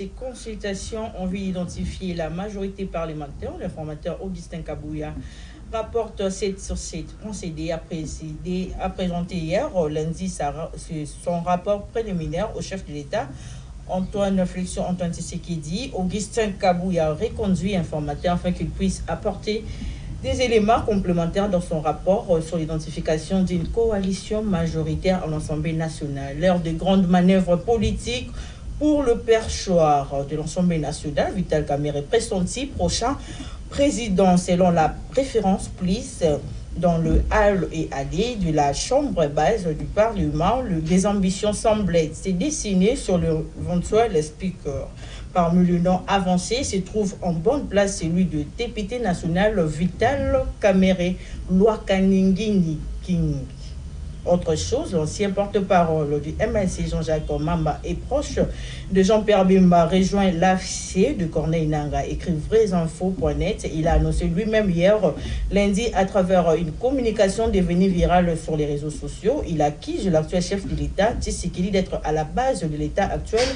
ces consultations ont vu identifier la majorité parlementaire. L'informateur Augustin Kabouya rapporte 7 sur 7 procédés a présenté hier lundi son rapport préliminaire au chef de l'État. Antoine Tshisekedi. Augustin Kabouya reconduit informateur afin qu'il puisse apporter des éléments complémentaires dans son rapport sur l'identification d'une coalition majoritaire à l'Assemblée nationale. L'heure de grandes manœuvres politiques pour le perchoir de l'Assemblée nationale, Vital Kamerhe pressenti prochain président selon la préférence plus dans le hall et allée de la chambre basse du Parlement. Les ambitions semblaient se dessiner sur le éventuel speaker. Parmi les noms avancés se trouve en bonne place celui de député national Vital Kamerhe Lwakaningini King. Autre chose, l'ancien porte-parole du MLC Jean-Jacques Mamba est proche de Jean-Pierre Bemba, rejoint l'AFC de Corneille Nangaa, écrit vraisinfos.net. Il a annoncé lui-même hier, lundi, à travers une communication devenue virale sur les réseaux sociaux. Il accuse l'actuel chef de l'État, Tshisekedi, d'être à la base de l'État actuel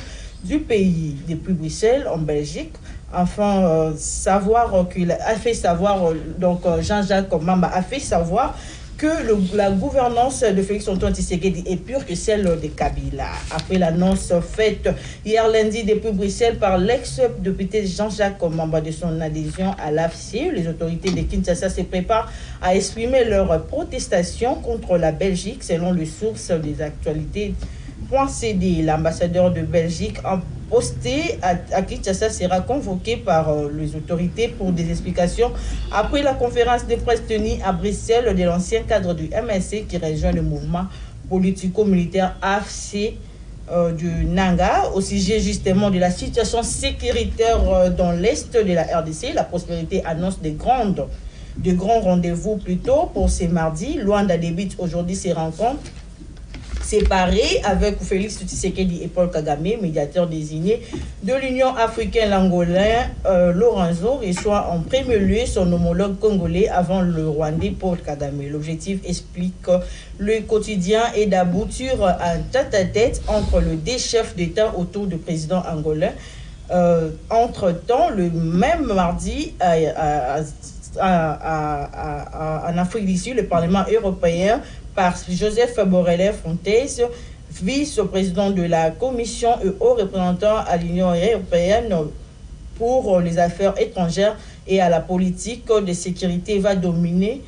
du pays. Depuis Bruxelles, en Belgique, enfin, savoir qu'il a fait savoir, donc Jean-Jacques Mamba a fait savoir que la gouvernance de Félix Antoine Tshisekedi est pure que celle de Kabila. Après l'annonce faite hier lundi depuis Bruxelles par l'ex-député Jean-Jacques Mamba de son adhésion à l'AFC, les autorités de Kinshasa se préparent à exprimer leur protestation contre la Belgique selon les sources des actualités. CD, l'ambassadeur de Belgique en posté à Kinshasa sera convoqué par les autorités pour des explications après la conférence de presse tenue à Bruxelles de l'ancien cadre du MSC qui rejoint le mouvement politico-militaire AFC du Nangaa au sujet justement de la situation sécuritaire dans l'est de la RDC. La prospérité annonce de grands rendez-vous plutôt pour ce mardi. Luanda débute aujourd'hui ses rencontres séparé avec Félix Tshisekedi et Paul Kagame, médiateur désigné de l'Union africaine. L'Angolin Lorenzo reçoit en premier lieu son homologue congolais avant le Rwandais Paul Kagame. L'objectif, explique le quotidien, est d'aboutir à un tête-à-tête entre les deux chefs d'État autour du président angolais. Entre-temps, le même mardi, en Afrique du Sud, le Parlement européen par Joseph Borrell Fontaine, vice-président de la Commission et haut représentant à l'Union européenne pour les affaires étrangères et à la politique de sécurité, va donner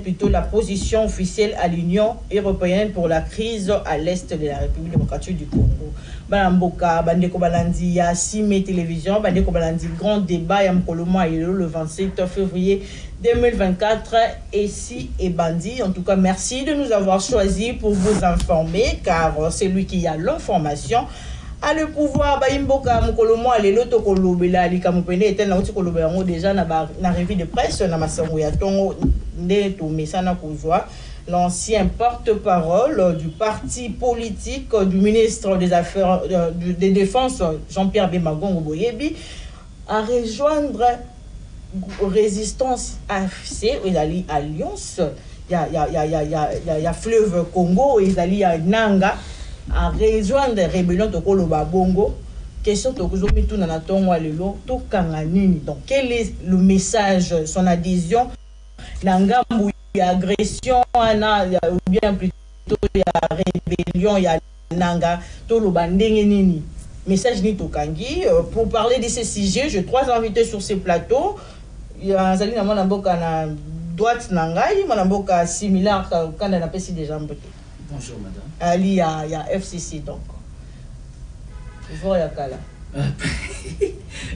plutôt la position officielle à l'Union européenne pour la crise à l'est de la République démocratique du Congo. Balamboka, Bandeko Balandi, ya Sime Télévision, Bandeko Balandi, grand débat, Yamkoloma et le 27 février 2024, ici et Bandi. En tout cas, merci de nous avoir choisis pour vous informer, car c'est lui qui a l'information. À le pouvoir, Baimboka, Mukolomo, les loto kolobela, li kamupene, était na uti kolobela, déjà na revue de presse, na masango ya tongo, neto, mesana kozwa. L'ancien porte-parole du parti politique du ministre des Affaires des Défenses, Jean-Pierre Bemba Boyebi, à rejoindre Résistance AFC, il y a Alliance, il y a Fleuve Congo, il y a Nanga, à rejoindre Rébellion Tokolo Babongo. Question Tokuzomi tout na tongo alelo to kanganini. Donc quel est le message, son adhésion Nanga il y a agression, ou bien plutôt il y a rébellion, il y a Nanga, tout le banding. Message ni Tokangi. Pour parler de ces sujets, j'ai 3 invités sur ce plateau. Il y a Zalina Manamboka na droite Nangai, Manamboka similaire quand on appelle si déjà Mbote. Bonjour madame. Ali, il y a FCC donc.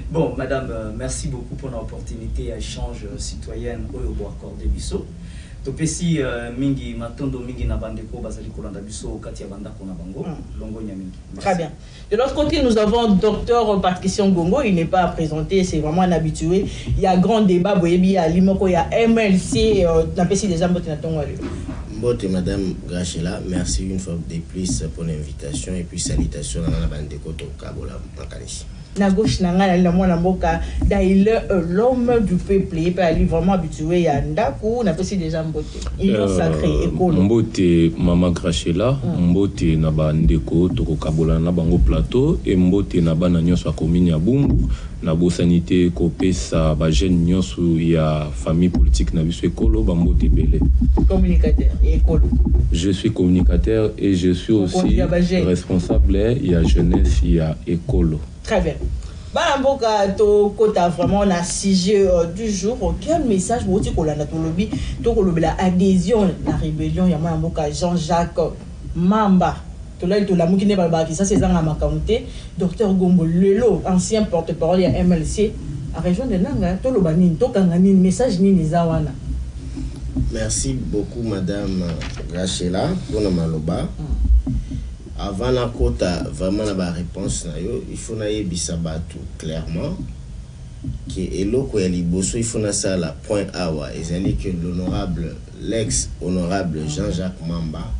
Bon, madame, merci beaucoup pour l'opportunité à échange citoyenne au Boakor de Bisso. Topesi mingi matondo mingi na bandeko bazali kolanda biso kati ya bandako na bango longo mingi. Très bien. De l'autre côté, nous avons docteur Patricia Ngongo, il n'est pas à présenter, c'est vraiment un habitué. Il y a grand débat boyebi à Limoko, il y a MLC na pesi des ambote na tongo ali. Mbote madame Grachela, merci une fois de plus pour l'invitation et puis salutations à la bandeko to kabola makanishi. na gauche na ngana la mwana mboka d'ailleurs l'homme du peuple il peut aller vraiment habitué ya ndaku na pesi déjà mbote union sacrée école mbote mama Grachela mbote na ba ndeko to kokabola na bango plateau et mbote na bana nyonso akomini ya Bumbu na bo sanité ko pesa ba jeune nyonso ya famille politique na biso école ba mbote belé communicateur école. Je suis communicateur et je suis aussi responsable il y a jeunesse il y a école. Très bien. Balamboka to kota vraiment na sujet du jour quel message vous dites qu'on a dans le lobby to ko la adhésion la rébellion ya Balamboka Jean-Jacques Mamba to là to la mukine balba qui ça c'est dans makamute docteur Gombo Lelo ancien porte-parole ya MLC à région de Nanga to lo banini to kanga ni message ni zawana. Merci beaucoup madame Grachela pour le maloba. Avant la quota, vraiment la réponse, il faut que tout clairement que il faut ça la point awa et que l'honorable l'ex-honorable Jean-Jacques Mamba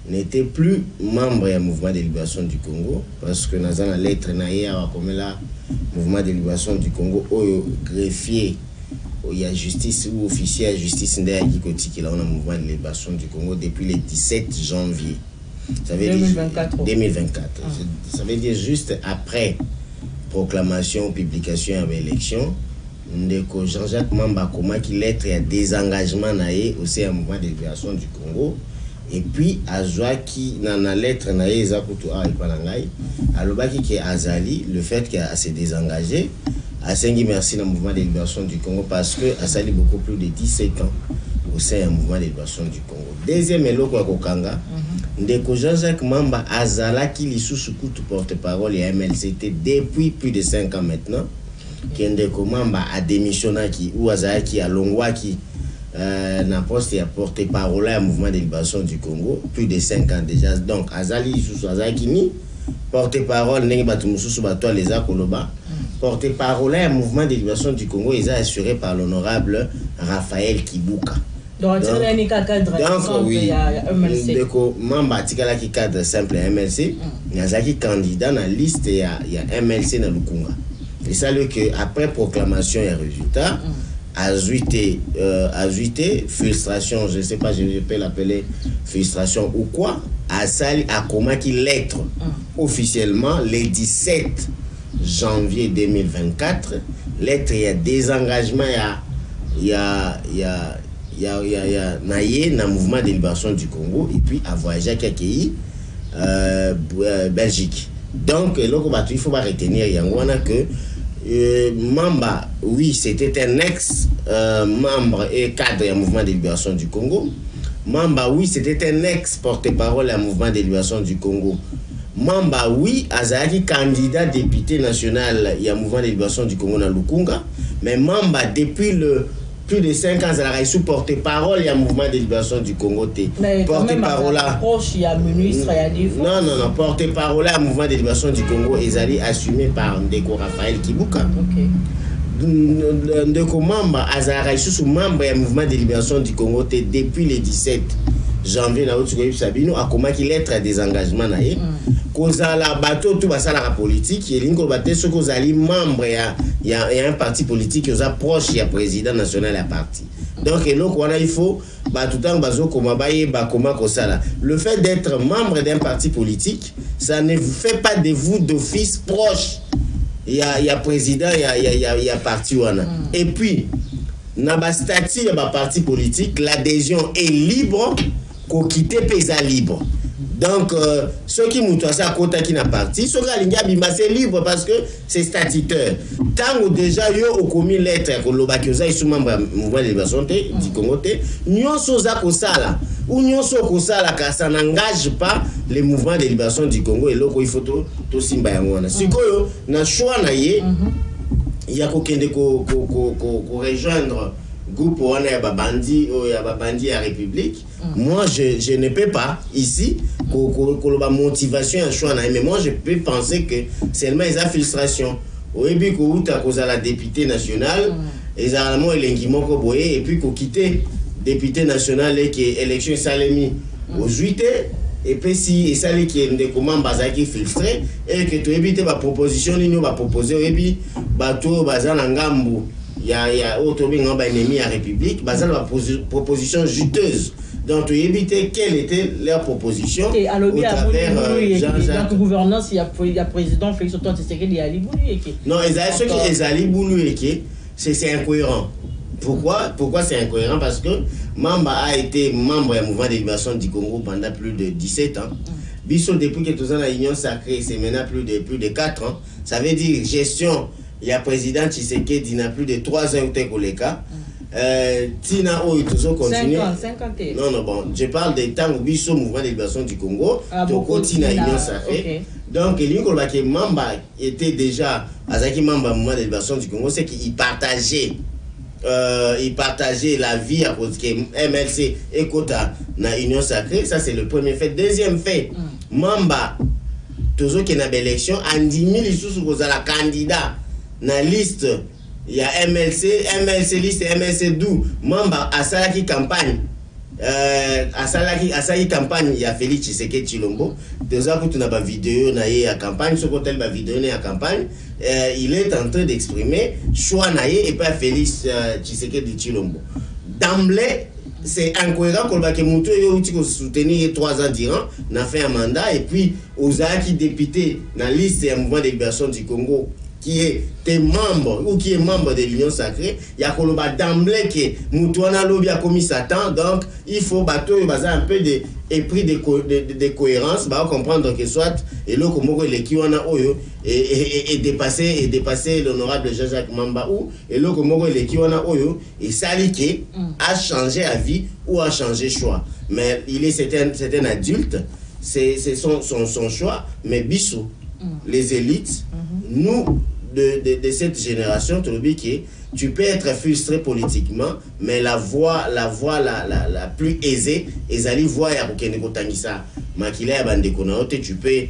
n'était plus membre du mouvement de libération du Congo parce que dans la lettre comme là mouvement de libération du Congo au greffier il y a justice ou officier justice qui là on a mouvement de libération du Congo depuis le 17 janvier. Ça veut 2024. Dire 2024. Ça veut dire juste après proclamation, publication et élection, ndeko Jean-Jacques Mamba Koma qui lettre à désengagement naé au sein du mouvement de libération du Congo et puis azwa qui dans la lettre naé zakutu a ipanangai alobaki ki azali le fait qu'il a se désengagé a sengi merci dans le mouvement de libération du Congo parce que a sali beaucoup plus de 17 ans au sein du mouvement de libération du Congo. Deuxième eloko ya kokanga ndeko Jean-Jacques Mamba azala qui lisusu kutu porte-parole ya MLCT depuis plus de 5 ans maintenant que ndeko Mamba a démissionné qui ou azala qui a longwa qui na poste ya porte-parole ya mouvement de libération du Congo plus de 5 ans déjà donc azali lisusu azala qui ni porte-parole ndenge batu mususu bato les akoloba porte-parole ya mouvement de libération du Congo est assuré par l'honorable Raphaël Kibuka. Donc oui, ndeko Mamba tikala ki cadre simple ya MLC, nazaki candidat na liste ya MLC na Lukunga. Et ça le que après proclamation et résultat azuité frustration, je sais pas, je peux l'appeler frustration ou quoi, a sali a comment qui lettre officiellement le 17 janvier 2024, lettre il y a désengagement il y a naïe na mouvement de libération du Congo et puis à voyager à pays Belgique. Donc il faut pas retenir que Mamba, oui, c'était un ex-membre et cadre du mouvement de libération du Congo. Mamba, oui, c'était un ex-porte-parole du mouvement de libération du Congo. Mamba, oui, azaki candidat député national du mouvement de libération du Congo na Lukunga. Mais Mamba, depuis plus de 5 ans, elle a sous porte-parole, il y a un mouvement de libération du Congo. Porte-parole. Non, porte-parole, il y a un mouvement de libération du Congo, ils allaient assumé par Ndeko Raphaël Kibuka. Ndeko Mamba, Azara, sous membre du mouvement de libération du Congo depuis le 17 janvier, Sabino a comment qu'il lettre à des engagements. Koza la bateau tout ça la politique et l'ingo bateau ce que zali membre il y a un parti politique qui est proche il y a président national à parti donc et donc voilà il faut ba tout temps bazo koma baye ba koma kosala le fait d'être membre d'un parti politique ça ne vous fait pas de vous d'office proche il y a président il y a parti wana et puis na ba statut ya ba parti politique l'adhésion est libre ko quitter pesa libre. Donc, ceux qui m'ont ça à côté qui n'a parti, ceux qui c'est libre parce que c'est statutaire. Tant que déjà, yo au commis lettre, que l'obakiosa est sous membre du mouvement de libération du Congo, nous sommes à Kosala, ou nous sommes à Kosala, car ça n'engage pas le mouvement de libération du Congo et là, il faut tout simba yangwana. Si quoi, na choix na ye, il y a qu'on rejoindre groupe on est babandi ou ya babandi à République. Moi je ne peux pas ici la motivation à choix mais moi je peux penser que seulement les frustration au début que tu as causé la députée nationale exactement elengimo ko boye et puis ko quitter député national et que élection salemi au juillet et puis si et ça les qui est des commandes bazaki filtré et que tu évites ma proposition ni nous va proposer et puis bateau bazana ngambu il y a autre ngamba ennemi à République bazana proposition juteuse. Donc, tu évitais quelle était leur proposition et à au travers Jean-Jacques. Dans gouvernance, il y a président Félix Antoine Tshisekedi et Ali Boulou. Non, ceux qui sont Ali Boulou, c'est incohérent. Pourquoi c'est incohérent? Parce que Mamba a été membre du mouvement de libération du Congo pendant plus de 17 ans. Bissot, depuis que tous ans la Union sacrée, c'est maintenant plus de 4 ans. Ça veut dire gestion, il y a président Tshisekedi, il a plus de 3 ans au Koleka. Tina ou toujours continuer. 50. Non, bon, je parle des temps où Bissot, mouvement de libération du Congo, Tina Union sacrée. Donc, les Mamba était déjà, Azaki Mamba, mouvement de libération du Congo, c'est qu'il partageait. Il partageait la vie à cause que MLC et Kota na Union sacrée. Ça, c'est le premier fait. Deuxième fait, Mamba, toujours qu'il y a une élection, en 10 000, il y a la candidat na liste. Il y a MLC liste, MLC Dou. Mamba, à Salaki campagne. À Salaki campagne, il y a Félix Tshisekedi Tshilombo. Déjà, quand on a une vidéo, il y a campagne, ce côté la vidéo, il y a campagne. Il est en train d'exprimer choix naïe et pas Félix Tshisekedi Tshilombo. D'emblée, c'est incohérent qu'on va soutenir 3 ans d'Iran, on a fait un mandat et puis aux acquis députés dans la liste du mouvement de libération du Congo qui est membre ou qui est membre de l'Union sacrée, il y a d'emblée que Moutouana Lobby a commis Satan, donc il faut battre un peu de épris de cohérence, bah comprendre que soit et là comme les qui on a et dépasser l'honorable Jean-Jacques Mamba ou et là comme les qui on a et saliqué a changé à vie ou a changé choix, mais c'est un adulte, c'est son choix, mais Bissot, les élites, nous de cette génération, tu peux être frustré politiquement, mais la voie la plus aisée, ezali voie ya kokende kotangisa makila ya bandeko na ote, tu peux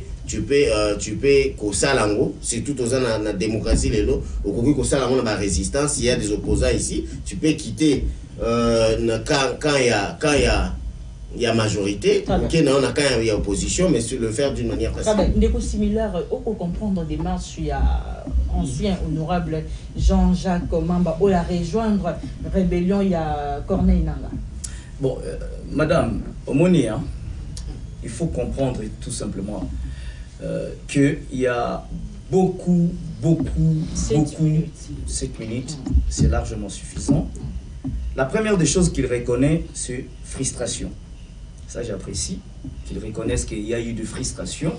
kosalango, surtout dans la démocratie lelo, okoki kosalango na ba résistance, il y a des opposants ici, tu peux quitter quand il y a majorité, quand il y a opposition, mais sur le faire d'une manière facile. Des similaires, on peut comprendre des marches, il y a ancien honorable Jean-Jacques Mamba, où il y a rejoindre rébellion, il y a Corneille Nanga. Bon, madame, au Moni, hein, il faut comprendre tout simplement qu'il y a beaucoup, 7 minutes, c'est largement suffisant. La première des choses qu'il reconnaît, c'est frustration. Ça, j'apprécie qu'ils reconnaissent qu'il y a eu de frustration.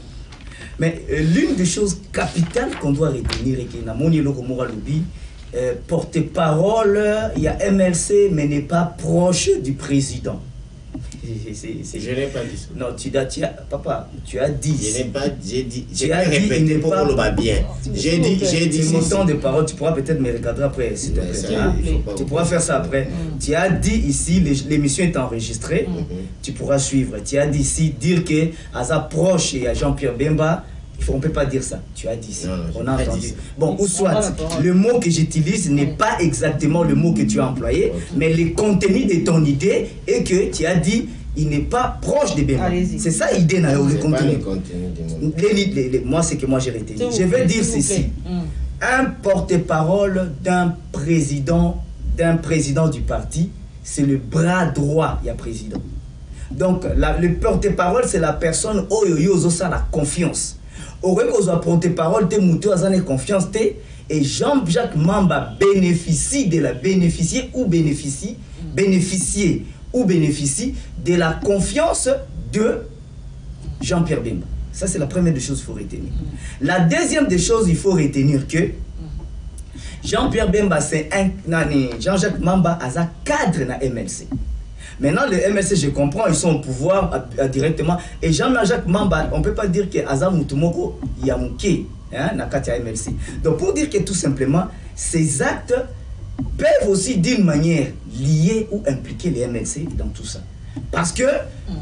Mais l'une des choses capitales qu'on doit retenir et qu'il y a porte-parole, il y a MLC, mais n'est pas proche du président. Je n'ai pas dit ça. Non, papa, tu as dit. Je n'ai pas dit. Tu as dit il n'est pas bien. J'ai dit mon temps de parole. Tu pourras peut-être me regarder après, s'il te plaît. Tu pourras faire ça après. Tu as dit ici, l'émission est enregistrée. Tu pourras suivre. Tu as dit ici, dire que Aza proche et à Jean-Pierre Bemba. On ne peut pas dire ça. Tu as dit ça. On a entendu. Bon, ou soit, le mot que j'utilise n'est pas exactement le mot que tu as employé, mais le contenu de ton idée est que tu as dit il n'est pas proche de Bemba. C'est ça l'idée, le contenu. Moi, c'est que moi j'ai retenu. Je vais dire ceci. Un porte-parole d'un président du parti, c'est le bras droit, il y a président. Donc, le porte-parole, c'est la personne où il y a la confiance. Aurait qu'on porte-parole, tu as confiance, et Jean-Jacques Mamba bénéficie de de la confiance de Jean-Pierre Bemba. Ça, c'est la première des choses qu'il faut retenir. La deuxième des choses, il faut retenir que Jean-Pierre Bemba, c'est Jean-Jacques Mamba, a un cadre dans MLC. Maintenant, le MLC, je comprends, ils sont au pouvoir directement. Et Jean-Jacques Mamba, on ne peut pas dire que Azam Moutoumoko Yamouké, na Katia MLC. Donc, pour dire que tout simplement, ces actes peuvent aussi d'une manière lier ou impliquer les MLC dans tout ça. Parce que,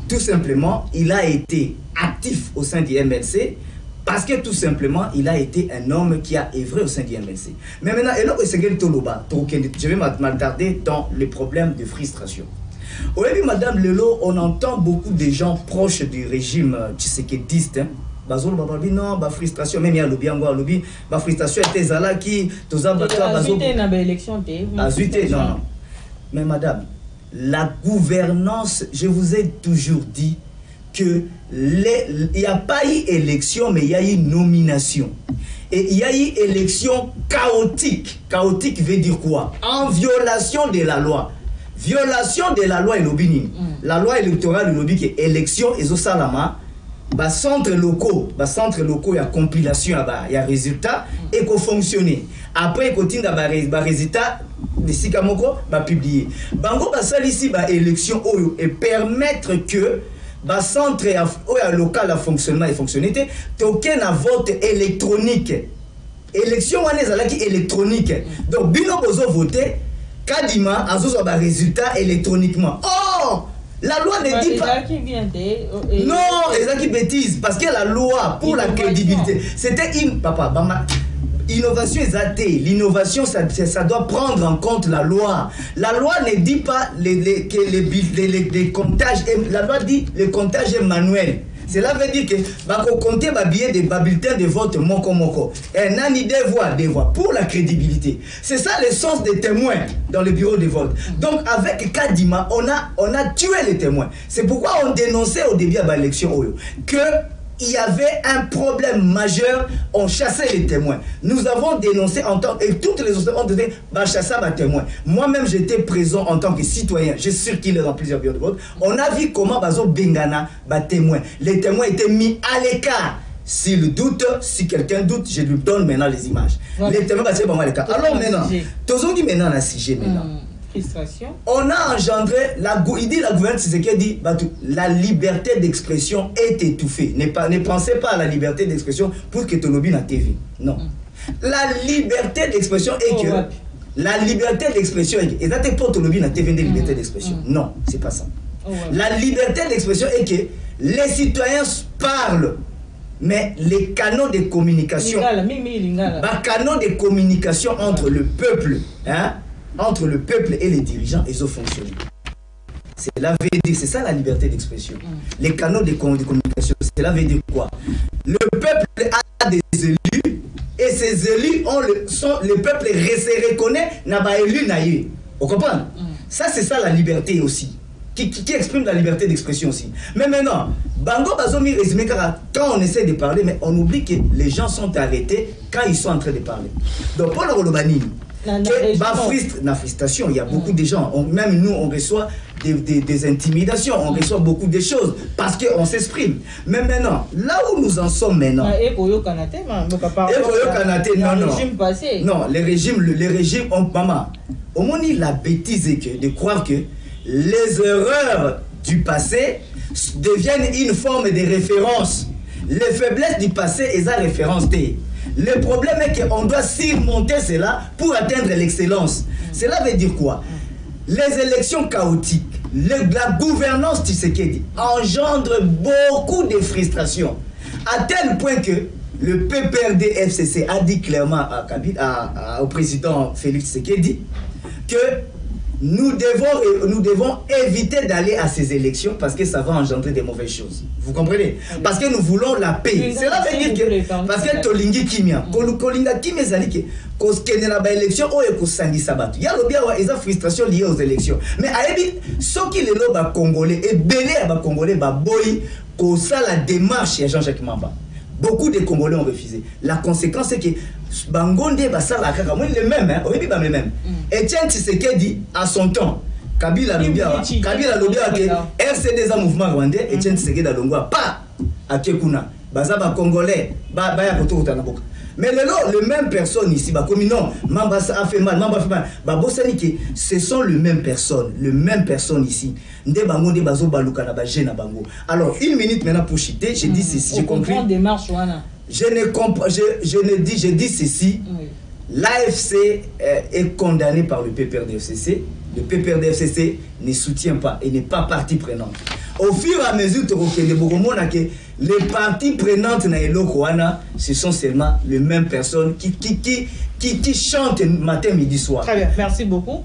tout simplement, il a été actif au sein du MLC, parce que tout simplement, il a été un homme qui a œuvré au sein du MLC. Mais maintenant, je vais m'attarder dans les problèmes de frustration. Oui, madame Lelo, on entend beaucoup de gens proches du régime tshisekidiste. Hein. Bazolo bababi non, ba frustration même il y a lobby encore lobby, ba frustration était zala qui toza batwa bazolo. Non. Mais madame, la gouvernance, je vous ai toujours dit que il n'y a pas eu élection, mais il y a eu nomination. Et il y a eu élection chaotique. Chaotique veut dire quoi? En violation de la loi. Violation de la loi et lobbying. La loi électorale, le lobby qui est élection et Zosalama. Bah centre locaux, il y a compilation, il y a résultat et qu'on fonctionne. Après, il continue à résultat de Sikamoko, va publier. Bango va ça ici, élection et permettre que le centre local a fonctionnement et fonctionnalité, token à vote électronique. Élection électronique. Donc, bino bozo voter, kadima azo ba résultat électroniquement. Oh! La loi ne dit pas. Non, les qui bêtises. Parce que la loi, pour la crédibilité, c'était une. Papa, innovation est athée. L'innovation, ça doit prendre en compte la loi. La loi ne dit pas les comptages. La loi dit le comptage est manuel. Cela veut dire que compter billet de bulletins de vote moko. Un ani des voix pour la crédibilité. C'est ça le sens des témoins dans le bureau de vote. Donc avec Kadima, on a tué les témoins. C'est pourquoi on dénonçait au début de l'élection que il y avait un problème majeur, on chassait les témoins. Nous avons dénoncé en tant et toutes les autres ont dit chasser les témoins. Moi-même j'étais présent en tant que citoyen, j'ai circulé dans plusieurs bureaux de vote. On a vu comment Bazo Bengana témoins. Les témoins étaient mis à l'écart. S'il doute, si quelqu'un doute, je lui donne maintenant les images. Les témoins sont pas mal à l'écart. Alors maintenant, tous dit maintenant la sujet maintenant. Frustration. On a engendré, il dit la gouvernance, c'est ce qu'elle dit, la liberté d'expression est étouffée. Ne pensez pas à la liberté d'expression pour que ton lobby na TV. Non. La liberté d'expression est que... La liberté d'expression est que... Et ça, pour ton lobby na TV de liberté d'expression. Non, c'est pas ça. La liberté d'expression est que les citoyens parlent. Mais les canaux de communication... canaux de communication entre le peuple, hein, entre le peuple et les dirigeants, ils ont fonctionné. C'est ça la liberté d'expression. Les canaux de communication, cela veut dire quoi? Le peuple a des élus et ces élus le peuple se reconnaît n'a pas élu naïe. Vous comprenez? Ça c'est ça la liberté aussi. Qui exprime la liberté d'expression aussi. Mais maintenant, Bango Bazomi résumé car quand on essaie de parler, mais on oublie que les gens sont arrêtés quand ils sont en train de parler. Donc pour le Rolobani, la frustration, il y a beaucoup de gens, même nous on reçoit des intimidations, on reçoit beaucoup de choses parce qu'on s'exprime. Mais maintenant, là où nous en sommes maintenant, non, les régimes ont maman. Au moins la bêtise de croire que les erreurs du passé deviennent une forme de référence. Les faiblesses du passé est la référence. Le problème est qu'on doit surmonter cela pour atteindre l'excellence. Cela veut dire quoi? Les élections chaotiques, la gouvernance Tshisekedi engendre beaucoup de frustration. À tel point que le PPRD-FCC a dit clairement au président Félix Tshisekedi que nous devons éviter d'aller à ces élections parce que ça va engendrer des mauvaises choses. Vous comprenez? Parce que nous voulons la paix. Cela veut dire que parce que Tolingi Kimia, Kolinga Kimia Zalike, qu'il y a une élection ou il y a une frustration liée aux élections. Mais ce qui est le Congolais et belé à Congolais, boy, que ça la démarche et Jean-Jacques Mamba. Beaucoup de Congolais ont refusé. La conséquence c'est que Bangonde basala kaka moi le même hein, oui le même. Etienne Tshisekedi à son temps Kabila Lobia que RCD un mouvement rwandais Etienne Tshisekedi a longwa pas à Kekuna bazaba congolais ba ya koto na boka. Mais le même personne ici ba comme non Mamba a fait mal ba bosani que ce sont les mêmes personnes ici nde bango nde bazo baluka na ba jeune bango. Alors une minute maintenant pour chiter, j'ai dit ceci, j'ai compris. Je dis ceci. Oui. L'AFC est condamné par le PPRD-FCC. Le PPRD-FCC ne soutient pas et n'est pas partie prenante. Au fur et à mesure que les parties prenantes na Elokwana, ce sont seulement les mêmes personnes qui chantent matin, midi, soir. Très bien, merci beaucoup.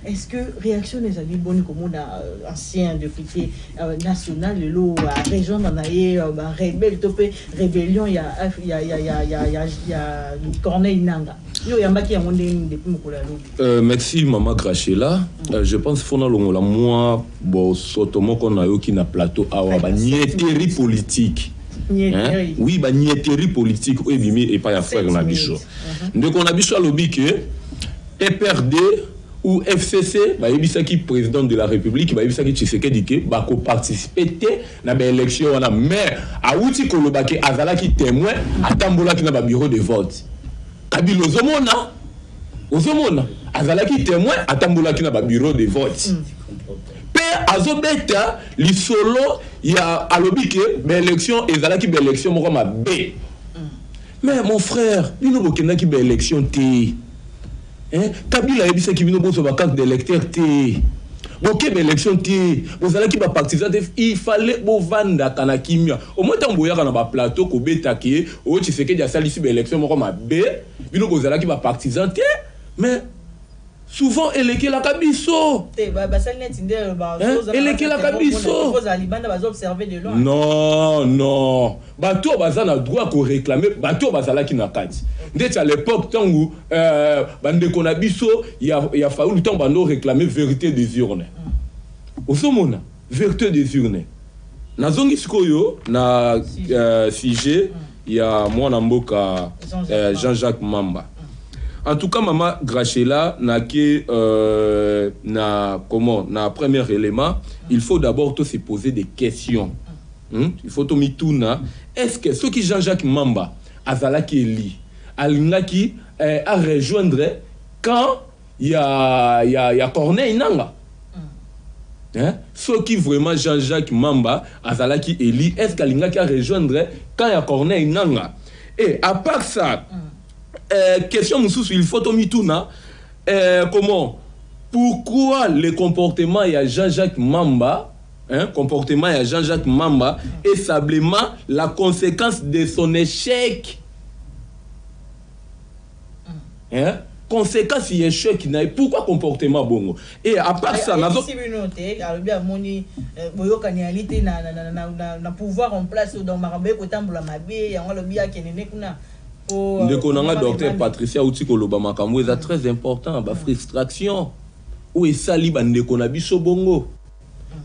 est-ce que réaction des amis bonne comme on a ancien député national le lot à région dans rebelle topé rébellion il y a Corneille Nanga merci Maman Grachela. Je pense qu'on a la moi bon sotomo qu'on a eu qui na plateau awa ba niéteri politique. Hein? Oui, ba niéteri politique et bimi et pas ya frère na bicho. Donc on a bicho lobby que PPRD ou FCC ba yebisa ki président de la République ba yebisa ki Tshisekedi ke ba ko participer na ba élection wana mais a outi ko lobaki azala ki témoin atambola ki na ba bureau de vote. Kabila ozomona azalaki témoin atambulaki na ba bureau de vote pe azobeta lisolo ya alobike ba élection ezalaki ba élection moko mabe mais mon frère bino bokendaki ba élection te hein Kabila yebisaki bino boso ba carte d'électeur te boke ba élection te bozalaki ba partisan il fallait bovanda kana kimia au moins tamboyaka na ba plateau ko betaki o Tshisekedi asalisi ba élection moko mabe bino bozalaki ba partisan te mais souvent eleke la kabiso eleke la kabiso non bato bazana droit ko réclamer bato bazalaki na kati ndeti à l'époque tangu bandeko na biso ya faulu tangu bando réclamer vérité des urnes osomona vérité des urnes nazongi sikoyo na sujet ya mwana mboka Jean-Jacques Mamba. En tout cas, Maman Grachela na na premier élément, il faut d'abord se poser des questions. Il faut to mituna. Est-ce que ce qui Jean-Jacques Mamba azalaki eli alingaki à rejoindre quand il y a Corneille Nanga? Hein? Ce qui vraiment Jean-Jacques Mamba azalaki eli est-ce qu'alingaki à rejoindre quand il y a Corneille Nanga? Et à part ça, question Moussous, il faut tomituna comment pourquoi le comportement il y a Jean-Jacques Mamba comportement il y a Jean-Jacques Mamba est simplement la conséquence de son échec conséquence il échec n'a pourquoi comportement bongo et à part ça na pouvoir en place dans Marabé ko tambola mabe ya ngalo bia kenene kuna ndeko nanga docteur Patricia Outiko loba makambo est très important ba frustration ou esali ba ndeko na biso bongo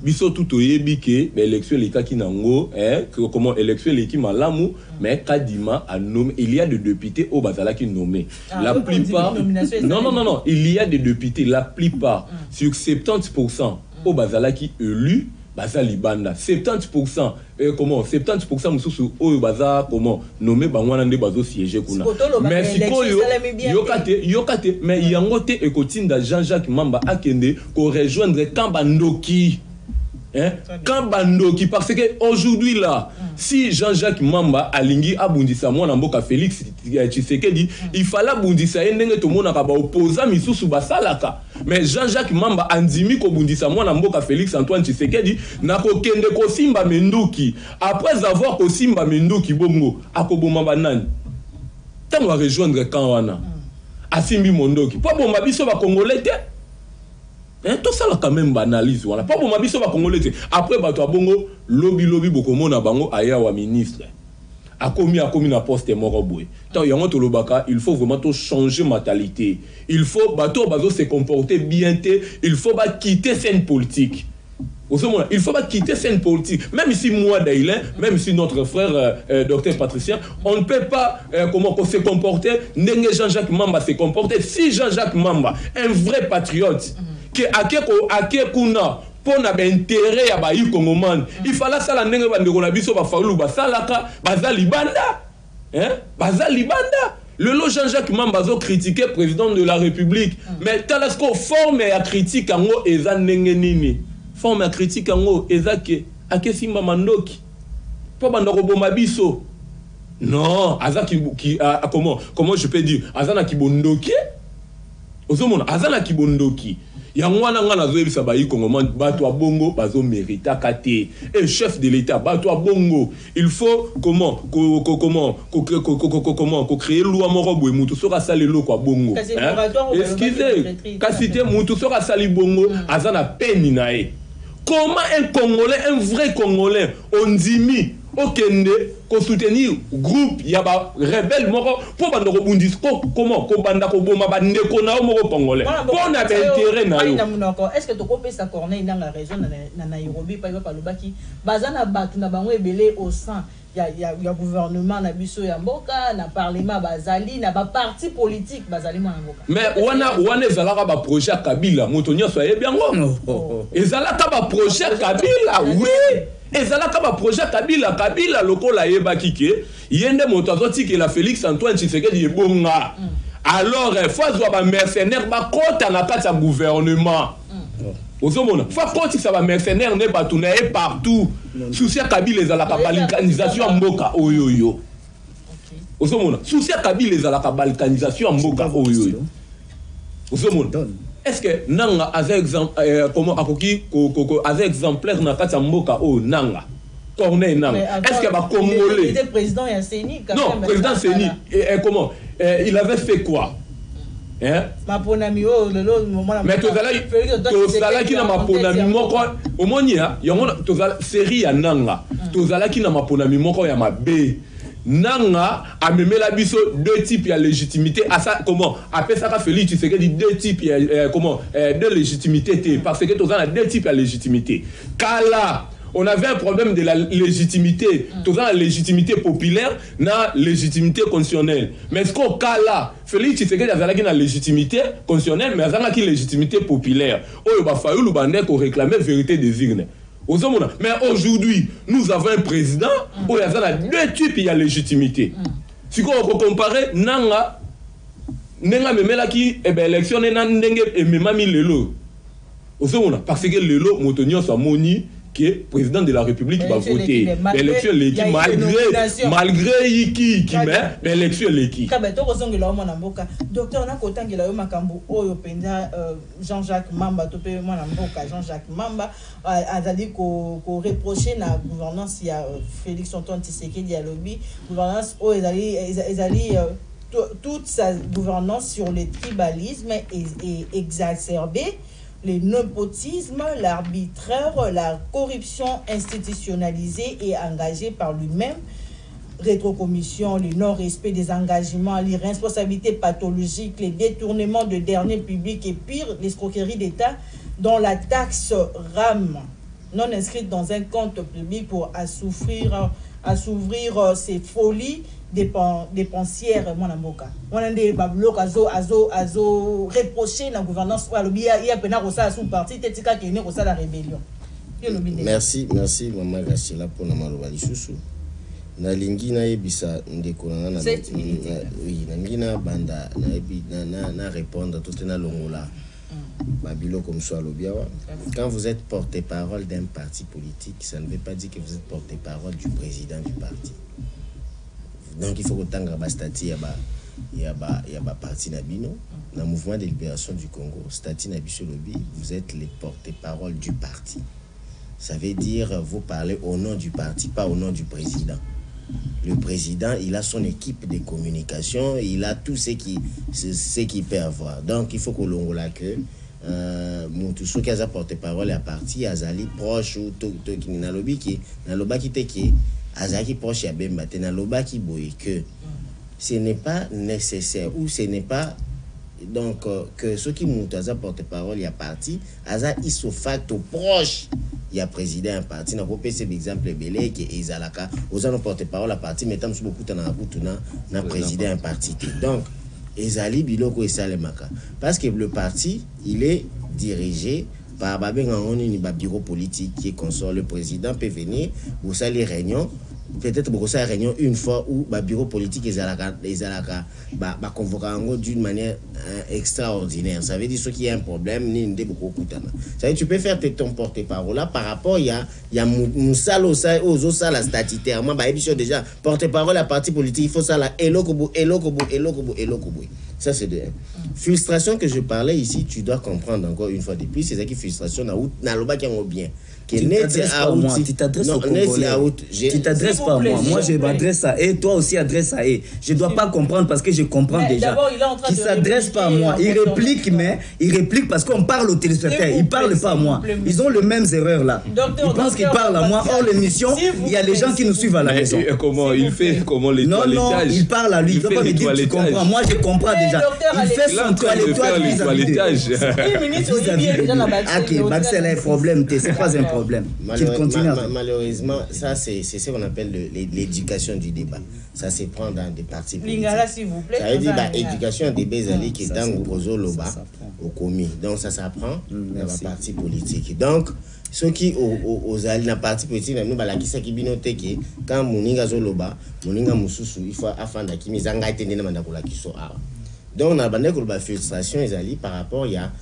biso tout oyebike ba élection lekaki nango comment élection leki malamu mais kadima a nommé il y a des députés au bazalaki nommé la plupart non il y a des députés la plupart sur 70% au bazalaki élu bazali banda 70% comment 70% mususu oyo baza comment nommé bangwana nde bazo siéger kuna mais sikoyo yokate mais yango te ekotinda Jean-Jacques Mamba akende ko rejoindre Kambandoki Kambandoki parce que aujourd'hui là si Jean-Jacques Mamba alingi abundisa mwana mboka Félix Tshisekedi il fallait abundisa ndenge to mona ka ba opposant misusu basalaka mais Jean-Jacques Mamba andimi ko bundisa mwana mboka Félix Antoine Tshisekedi na ko kende ko simba menduki après avoir ko simba menduki bongo akoboma banani tango a rejoindre quand wana asimbi mondoki po bomba biso ba congolais te tout ça là quand même banalise voilà pas bon mabiso ba congolais après bato abongo lobby bokomona bango aya wa ministre akomi na poste moko boy tant yango to lobaka il faut vraiment to changer mentalité il faut bato bazo se comporter bien te il faut pas quitter scène politique il faut pas quitter scène politique même si moi Daïlin même si notre frère docteur Patricien on ne peut pas comment se comporter ndenge Jean-Jacques Mamba se comporter si Jean-Jacques Mamba un vrai patriote que ake kuna pona ba intérêt ya ba Congomani il fallait ça la ndenge ba ndeko na biso ba faulu ba salaka bazali banda bazali banda le lo Jean-Jacques Mamba zo critiquer président de la République mais talasco forme ya critique ango eza ndenge nini forme ya critique ango eza ke ake simba mandoki po banda ko bomba biso non azaki comment je peux dire azana ki bondoki ozomona azana kibondoki yango wana nga nazoyebisa bayi kongomani bato bongo bazo mérita kate et chef de l'état bato bongo il faut comment créer loi moko boye mutu soka sali loko bongo excusez kasite mutu soka sali bongo azana peine nae. Comment un Congolais, un vrai Congolais, on dit okende ko soutenir groupe yaba rebelle moko pour banda ko bundisco comment ko banda ko boma bande ko na moko congolais pour na intérêt na yo est-ce que to ko pesa corneille dans la région na Nairobi pa ba lobaki bazana batu na bango ebele au sein ya gouvernement na biso ya mboka na parlement bazali na ba parti politique bazali mo mboka mais wana ezalaka ba projet Kabila moto nyonso ayebi yango ezalaka ba projet Kabila oui ezalaka ba projet Kabila lokola yebaki ke yende moto azotiki la Félix Antoine Tshisekedi yebonga alors faut ba mercenaire ba kota na kati ya gouvernement ozomona faut koti ça ba mercenaire ne batuna et partout souci Kabila ezalaka balkanisation mboka oyoyo ozomona souci Kabila ezalaka balkanisation mboka oyoyo ozomona. Est-ce que nanga comment akoki as exemplaire na kati mboka o nanga Corneille nanga est-ce que ba congolais il était président ya Seni non président Seni comment il avait fait quoi hein maponami o lelo moment mais tozala ki na maponami moko omonia yango tozala série ya nanga tozala ki na maponami moko ya mabe nanga amemela biso deux types de légitimité à ça comment après ça Félix Tshisekedi deux types comment de légitimité parce que tous a deux types de légitimité kala on avait un problème de la légitimité tous la légitimité populaire na légitimité constitutionnelle mais ce qu'on kala Félix Tshisekedi avait la légitimité constitutionnelle mais azanga ki légitimité populaire oyo ba fayulu bande ko réclamer vérité des urnes. Mais aujourd'hui, nous avons un président où il y a deux types de légitimité. Si on compare, Nanga memela ki élection et memami lelo. Parce que lelo motonio sa moni qui est président de la République qui va voter. L'élection l'équipe malgré qui mais l'élection l'équipe. Docteur na kotangela yo makambo oyo penza Jean-Jacques Mamba topé mwana mboka Jean-Jacques Mamba azali ko reprocher na gouvernance ya Félix Antoine Tshisekedi ya lobby gouvernance oyo ezali toute sa gouvernance sur le tribalisme est exacerbée. Le népotisme, l'arbitraire, la corruption institutionnalisée et engagée par lui-même, rétrocommission, le non-respect des engagements, l'irresponsabilité pathologique, les détournements de derniers publics et pire, l'escroquerie d'État dont la taxe RAM non inscrite dans un compte public pour assouvir ses folies dépensières monamoka on a des babloka azo reprocher la gouvernance il y a pena ça sous parti tetika kene ko ça la rébellion. Merci maman Graciela pour na maloba lisusu na lingi na yebisa ndeko na oui na ngina banda na répondre tout na longola babilo comme soit lobiawa. Quand vous êtes porte-parole d'un parti politique, ça ne veut pas dire que vous êtes porte-parole du président du parti. Donc il faut que tanga ba statut ya ba parti nabino na mouvement de libération du Congo statut na biso lobby vous êtes les porte-parole du parti. Ça veut dire vous parlez au nom du parti, pas au nom du président. Le président, il a son équipe de communication, il a tout ce qu'il peut avoir. Donc il faut que l'on voit que tout ce qui a porte-parole à parti azali proche ou tout qui na lobby qui na loba qui te qui azaki proche ya bemba te na loba qui boye que ce n'est pas nécessaire ou ce n'est pas donc que ceux qui montent à porte-parole ya parti aza iso facto proche ya président un parti na ko pese exemple belé qui ezalaka ozana porte-parole à parti metam sou beaucoup na butuna na président un parti donc ezali biloko esalemaka parce que le parti il est dirigé par babenga oni ni ba bureau politique qui consort le président peut venir ou ça les réunions peut-être beaucoup ça réunion une fois où le bureau politique les convoqué d'une manière extraordinaire. Ça veut dire ce qui a un problème ni beaucoup kutana. Ça veut dire tu peux faire ton porte-parole là par rapport il y a musalo ça aux salles statutairement bah déjà porte-parole à parti politique il faut ça là elokobo. Ça c'est de frustration que je parlais ici, tu dois comprendre encore une fois de plus, c'est ça qui frustration na loba qui bien. Tu t'adresses au Congolais. Tu t'adresses pas à moi. Moi, je m'adresse à eux. Toi aussi, adresse à eux. Je ne dois pas comprendre parce que je comprends déjà. Il ne s'adresse pas à moi. Il réplique, mais il réplique parce qu'on parle aux téléspectateurs. Il ne parle pas à moi. Ils ont les mêmes erreurs là. Ils pensent qu'ils parlent à moi. Hors l'émission, il y a les gens qui nous suivent à la maison. Comment il fait? Comment les toilettages? Non, il parle à lui. Il ne peut pas me dire que tu comprends. Moi, je comprends déjà. Il fait son toilettage. Baxel a un problème. C'est pas un problème. Malheureusement, ça c'est ce qu'on appelle l'éducation du débat. Ça se prend dans des partis politiques. S'il vous plaît. Ça veut dire l'éducation des bézali qui est dans le au commis. Donc ça s'apprend dans les partis politiques. Donc ceux qui aux partis politiques, nous balaki ça qui binote que quand moninga zoloba, moninga mususu, il faut afanda qui mizanga etende na mandakula kiso a. Donc on a bandé que la frustration ezali par rapport il y a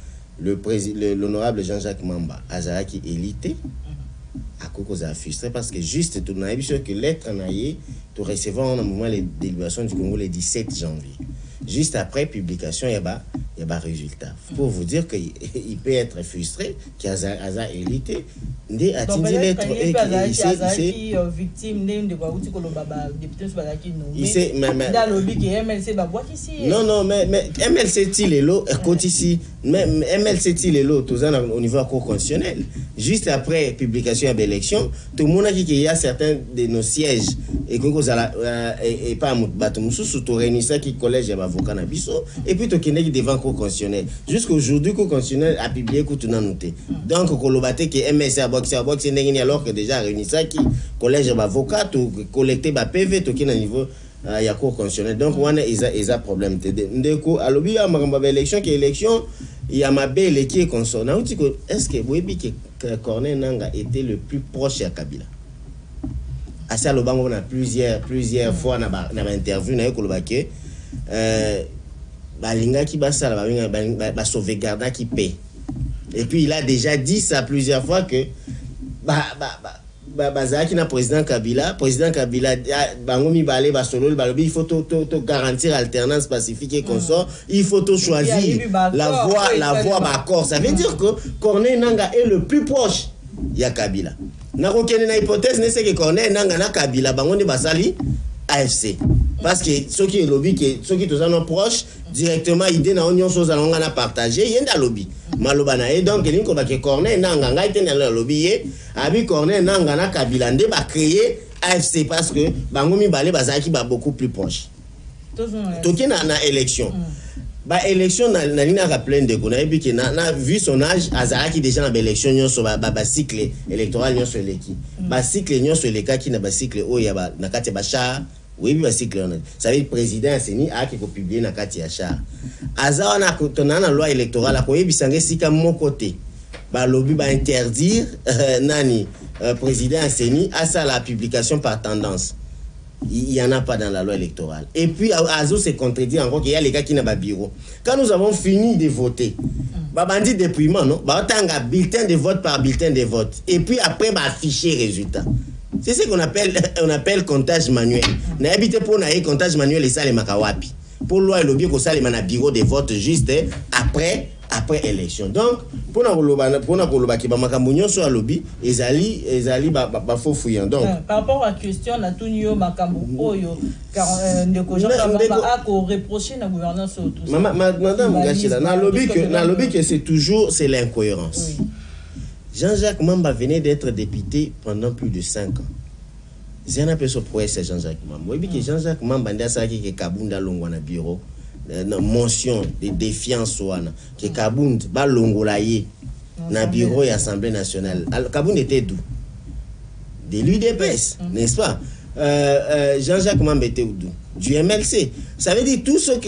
l'honorable Jean-Jacques Mamba Azaraki élité à cause a frustré parce que juste tout n'a sûr que l'être naïe de recevoir un moment les délibérations du Congo le 17 janvier. Juste après publication, il y a un résultat. Pour vous dire qu'il peut être frustré, qu'il y a un élité, il a lettre et qu'il victime de non, mais MLC Tilelo est ici. MLC Tilelo, tout ça au niveau cour constitutionnel. Juste après publication de l'élection, tout le monde a dit qu'il y a certains de nos sièges et que pas Batumoussou, surtout réunissant qui collège avocat Nabiso, et puis tu es devant cour constitutionnel. Jusqu'aujourd'hui, cour constitutionnel a publié que tu n'as noté. Donc, Kolobate qui est MLC à boxe, alors que déjà réunissant qui collège avocat, tu collecté PV, tu es au niveau. Il y a cour constitutionnel. Donc, on a un problème. Alors, il y a une élection qui est élection. Il y a ma belle qui est consort. Est-ce que vous savez que Corneille Nangaa était le plus proche à Kabila? À ça, on a plusieurs fois dans l'interview, on a dit que Balinga qui va sauvegarder qui paie. Et puis, il a déjà dit ça plusieurs fois que Bazaki na président Kabila bangomi balé basolo balobi il faut garantir alternance pacifique et consort, il faut choisir la voie d'accord. Ça veut dire que Corneille Nangaa est le plus proche ya Kabila. Na kokene na hypothèse ne c'est que Corneille Nangaa na Kabila bangomi basali AFC parce que ceux qui lobby ceux qui sont proches directement idée na union chose alonga na partager yenda lobby maloba na donc elingi ko ba ke Corneille Nangaa ngai te na lobby ye abi Corneille Nangaa na Kabila nde ba créer AFC parce que bangomi balé bazaki ba beaucoup plus proche toki na élection ba élection na lina rappeler ndeko na ebi ke na vu son âge azaraki déjà na élection nyonso ba cycle électoral nyonso eleki ba cycle nyonso elekaki na ba cycle oya ba na kati ba char. Oui, c'est clair. Ça veut dire président Seni a qui publié na kati ya char. Aza na tona na loi électorale ko yebisange sika mon côté. Ba lobby ba interdire nani président Seni à ça la publication par tendance. Il y en a pas dans la loi électorale. Et puis Azo se contredit encore qu'il y a les gars qui n'a pas bureau. Quand nous avons fini de voter, ba bandi dépouillement non, ba tanga bulletin de vote par bulletin de vote et puis après ba afficher résultat. C'est ce qu'on appelle comptage manuel. Na habité pour na comptage manuel et ça les makawapi. Pour loi et lobby ko ça les mana bureau de vote juste après élection. Donc pour na koloba ki ba makambo nyonso a lobby ezali ba faux fouillant. Donc par rapport à question na tunyo makambo oyo ndeko Jean Kabamba a ko reprocher na gouvernance tout ça. Madame Gachila na lobby que c'est l'incohérence. Oui. Jean-Jacques Mamba venait d'être député pendant plus de 5 ans. J'ai un peu ce procès Jean-Jacques Mamba. Oui, que Jean-Jacques Mamba a dit que Kabunda longwa bureau, mention de défiance ouana, que Kabunda ba longolaye na bureau et Assemblée nationale. Kabunda était d'où? De l'UDPS, n'est-ce pas? Jean-Jacques Mamba était d'où? Du MLC. Ça veut dire tout ce que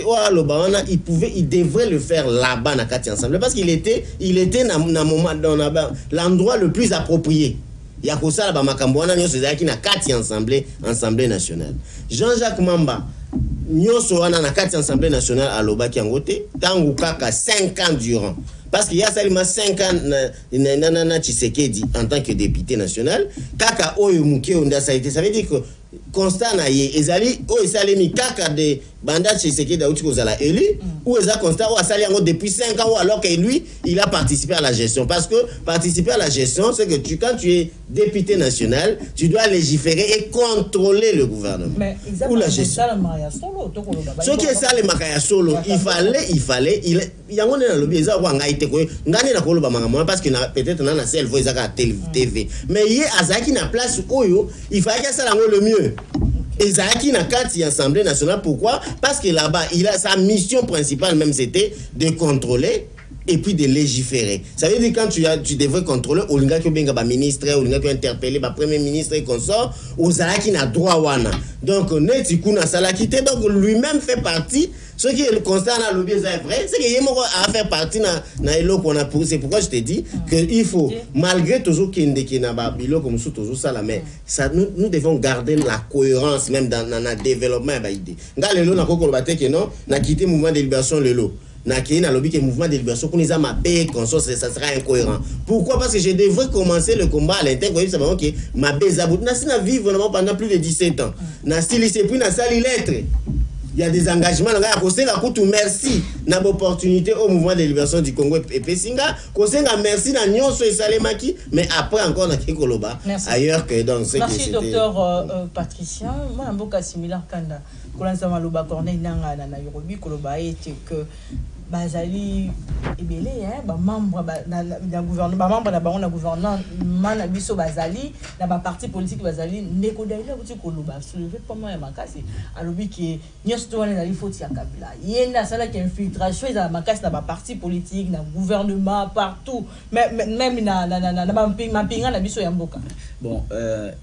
il devrait le faire là-bas na kati ensemble parce qu'il était dans l'endroit le plus approprié. Il y a ça là makambo wana nyonso ezalaki na kati ya assemblée nationale. Jean-Jacques Mamba nyonso wana na kati ya assemblée nationale alobaki yango te tangu kaka 5 ans durant. Parce qu'il y a seulement 5 ans na Tshisekedi en tant que député national. Kaka oyo muke onda ça ça veut dire que constat na ye ezali o esalemi kaka de banda Tshisekedi a uti kozala élu ou eza constat o asali yango depuis 5 ans alors que lui il a participé à la gestion. Parce que participer à la gestion c'est que quand tu es député national tu dois légiférer et contrôler le gouvernement. Mais ou la gestion ce qui est ça le makaya solo il fallait yango na lobi eza kwa ngai te ko ngani na koloba mangamo parce que peut-être na seul voix eza TV mais ye azaki na place oyo il fallait que ça le mieux. Ezaki na kati Assemblée nationale, pourquoi? Parce que là-bas il a sa mission principale même c'était de contrôler et puis de légiférer. Ça veut dire quand tu devrais contrôler olinga ki benga ba ministre, olinga ki interpeller ba premier ministre et consort, ozalaki na droit wana. Donc neti kuna salaki te, donc lui-même fait partie. Ce qui est le constat dans le lobby est vrai, c'est que Yemoko a fait partie na elo qu'on a pour. C'est pourquoi je te dis que il faut malgré toujours qu'il y ait ba bilo comme ça toujours ça là, mais ça nous devons garder la cohérence même dans le développement ba idée. Ngalelo na ko kolobate que non, na quitter mouvement de libération lelo. Na qui na lobby que mouvement de libération qu'on les a mapé consort ça sera incohérent. Pourquoi? Parce que je devrais commencer le combat à l'intérieur, ça va OK, ma bezabout na sina vivre pendant plus de 17 ans. Na style c'est puis na sali lettre. Il y a des engagements. Merci na l'opportunité au mouvement de libération du Congo et Pessinga. Merci na Nyonso et Salemaki. Mais après encore na Kikoloba. Ailleurs que dans ce merci docteur Patricien. Moi, un peu similaire Kanda. Kolanza Maloba Corneille Nanga na Nairobi Koloba était que bazali ebele ba membre na gouvernement ba membre na bango na gouvernement na biso bazali na ba parti politique bazali ndeko daila buti koloba soulever comment ya makasi alobi ki nyosto wana na faut ya Kabila yenda sala ki infiltration za makasi na ba parti politique na gouvernement partout même na mapinga na biso ya mboka. Bon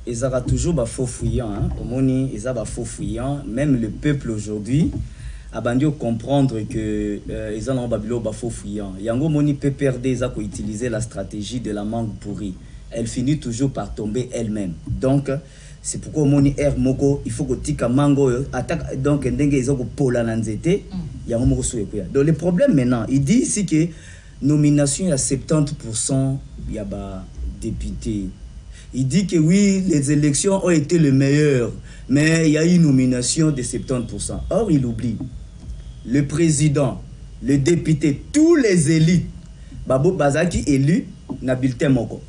ils aura toujours ba faux fuyant hein omoni ils a ba faux fuyant même le peuple aujourd'hui a bandi comprendre que ils ont babilo ba faux fuyant yango moni PPRD ils a utiliser la stratégie de la mangue pourrie, elle finit toujours par tomber elle-même. Donc c'est pourquoi moni air moko il faut que tika mango attaque donc ndenge ils ont pola na nzete yango moko so ekoya. Donc le problème maintenant il dit ici que nomination à 70% il y a ba député. Il dit que oui, les élections ont été les meilleures, mais il y a eu une nomination de 70%. Or, il oublie le président, le député, tous les élites, Babo Bazaki élu, na bulletin moko.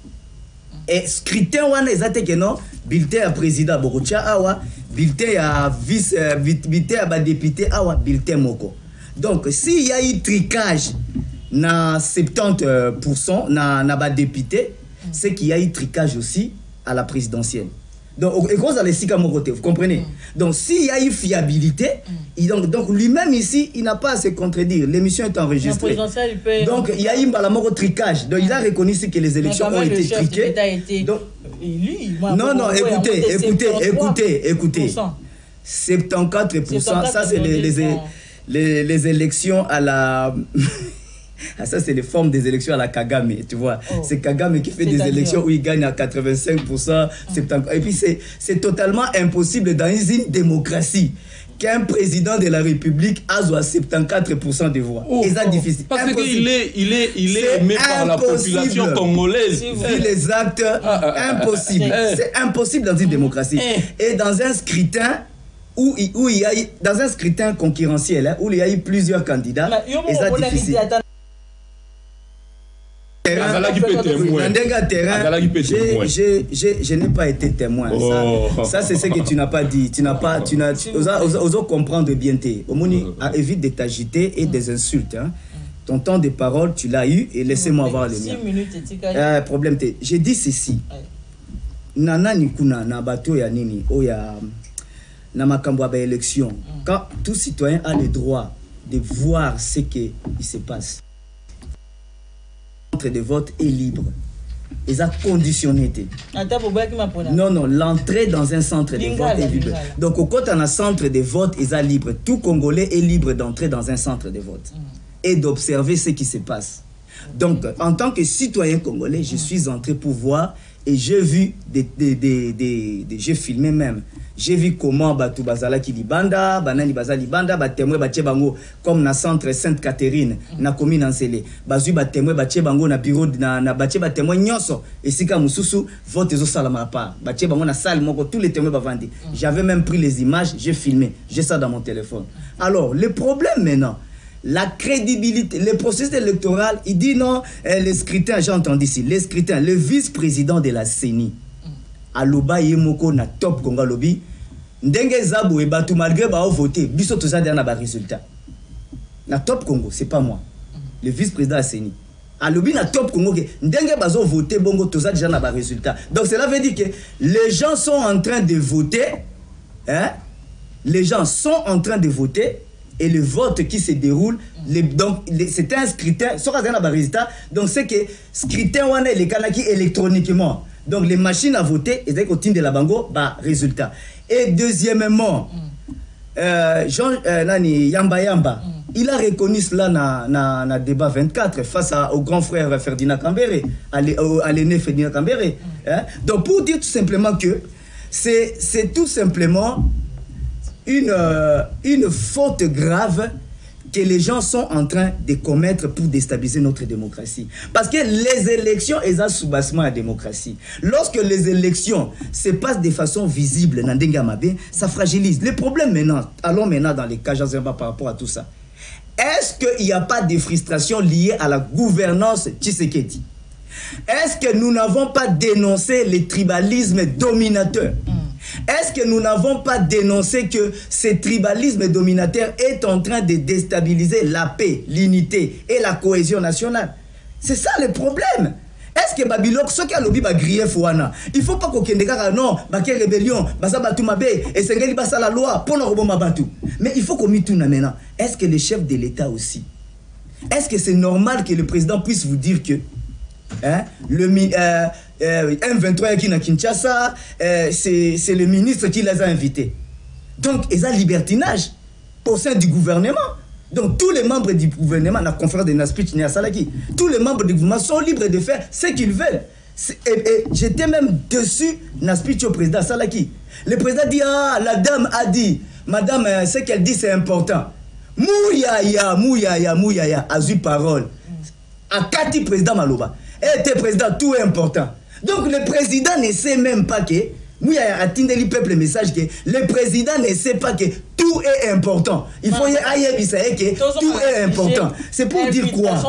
Et scrutin wana ezate que non, bulletin à président Bokocha awa, bulletin à vice, bulletin à député awa, bulletin moko. Donc, s'il y a eu tricage na 70% na ba député, c'est qu'il y a eu tricage aussi à la présidentielle. Donc, et cause à vous comprenez? Donc, s'il y a eu fiabilité, donc lui-même ici, il n'a pas à se contredire. L'émission est enregistrée. Donc, il y a eu un tricage. Donc, il a reconnu ici que les élections ont été triquées. Donc, non, écoutez. 74%, ça c'est les élections à la... Ah, ça, c'est les formes des élections à la Kagame, tu vois. C'est Kagame qui fait des élections où il gagne à 85%, 70%. Et puis, c'est totalement impossible dans une démocratie qu'un président de la République a 74% des voix. Et ça, difficile. Parce qu'il est aimé par la population congolaise. Vu les actes, impossible. C'est impossible dans une démocratie. Et dans un scrutin, où il y a eu, dans un scrutin concurrentiel, hein, où il y a eu plusieurs candidats, et ça, difficile. Je n'ai pas été témoin. Ça c'est ce que tu n'as pas dit. Tu oses comprendre bien. Évite de t'agiter et des insultes. Hein. Ton temps de parole, tu l'as eu et laissez-moi voir le mien. Problème. J'ai dit ceci. Nana Nikuna, Nabato ya nini, oya na makambo ba élection. Quand tout citoyen a le droit de voir ce qui se passe. L'entrée de vote est libre. Ils ont conditionné. Non, l'entrée dans un centre de vote est libre. Donc, au côté d'un centre de vote, ils sont libres. Tout Congolais est libre d'entrer dans un centre de vote et d'observer ce qui se passe. Donc, en tant que citoyen congolais, je suis entré pour voir Et j'ai vu j'ai filmé même. J'ai vu comment Batou Bazala qui libanda, Banani Bazala libanda, Batemwe Batchebango, comme na centre Sainte-Catherine, na commune Ansele. Bazu Batemwe Batchebango na bureau, na Batemwe Nyoso, et Sika Moussousou, vote zo salama part. Batchebango na salle, moko, tous les témoins bavandi. J'avais même pris les images, j'ai filmé, j'ai ça dans mon téléphone. Alors, le problème maintenant, la crédibilité, le processus électoral, il dit non, les scrutins, j'ai entendu ici, les scrutins, le vice-président de la CENI, Aloba Yemoko na top Congo lobby, ndenge zabo et batu malgré ba voté, biso to za derna ba résultat. Na top Congo, c'est pas moi. Le vice-président de la CENI. Alobi na top Congo, ndenge bazo voté bongo to za déjà na ba résultat. Donc cela veut dire que les gens sont en train de voter, hein? Les gens sont en train de voter. Et le vote qui se déroule, c'est un scrutin, donc c'est que scrutin on est les kanaki électroniquement. Donc les machines à voter, et dès qu'on de la bango, bah résultat. Et deuxièmement, Yamba, il a reconnu cela dans débat 24 face au grand frère Ferdinand Kambere, à l'aîné Ferdinand Kambere. Hein? Donc pour dire tout simplement que c'est tout simplement une faute grave que les gens sont en train de commettre pour déstabiliser notre démocratie. Parce que les élections, elles ont soubassement à la démocratie. Lorsque les élections se passent de façon visible, ça fragilise. Le problème maintenant, allons maintenant dans les cas par rapport à tout ça. Est-ce qu'il n'y a pas de frustration liée à la gouvernance Tshisekedi? Est-ce que nous n'avons pas dénoncé le tribalisme dominateur? Est-ce que nous n'avons pas dénoncé que ce tribalisme dominateur est en train de déstabiliser la paix, l'unité et la cohésion nationale? C'est ça le problème. Est-ce que Babylone, ce qui a lobby va griller Fouana, il ne faut pas qu'on ait non, baké rébellion, basa batou mabé, et c'est basa la loi pour nous batou. Mais il faut qu'on mette tout maintenant. Est-ce que les chefs de l'État aussi? Est-ce que c'est normal que le président puisse vous dire que hein, le M23 qui est à Kinshasa, c'est le ministre qui les a invités. Donc, ils ont libertinage au sein du gouvernement. Donc, tous les membres du gouvernement, la conférence de Naspich, tous les membres du gouvernement sont libres de faire ce qu'ils veulent. Et j'étais même dessus, Naspich au président Salaki. Le président dit, ah, la dame a dit, madame, ce qu'elle dit, c'est important. Mouyaya, a eu parole. À Kati, président Maloba. Et était président, tout est important. Donc le président ne sait même pas que, Mouyaya a tindé le peuple le message que le président ne sait pas que tout est important. Il faut y aller, que tout est important. C'est pour dire quoi?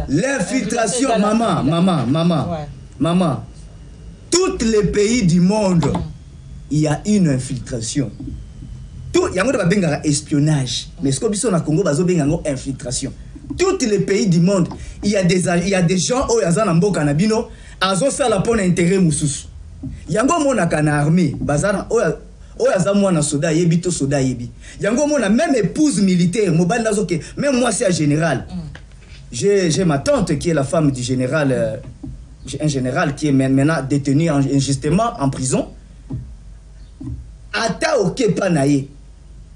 L'infiltration, maman. Tous les pays du monde, il y a une infiltration. Tout, il y a un espionnage. Mais ce qu'on dit au Congo, il y a une infiltration. Tous les pays du monde, il y a des gens qui sont en train de faire la bonne intérêt moussous. Il y a une armée, bazana oya soda yebi to soda yebi. Yango mona même épouse militaire, même moi c'est un général. J'ai ma tante qui est la femme du général, un général qui est maintenant détenu injustement en prison. Ata oke panaye,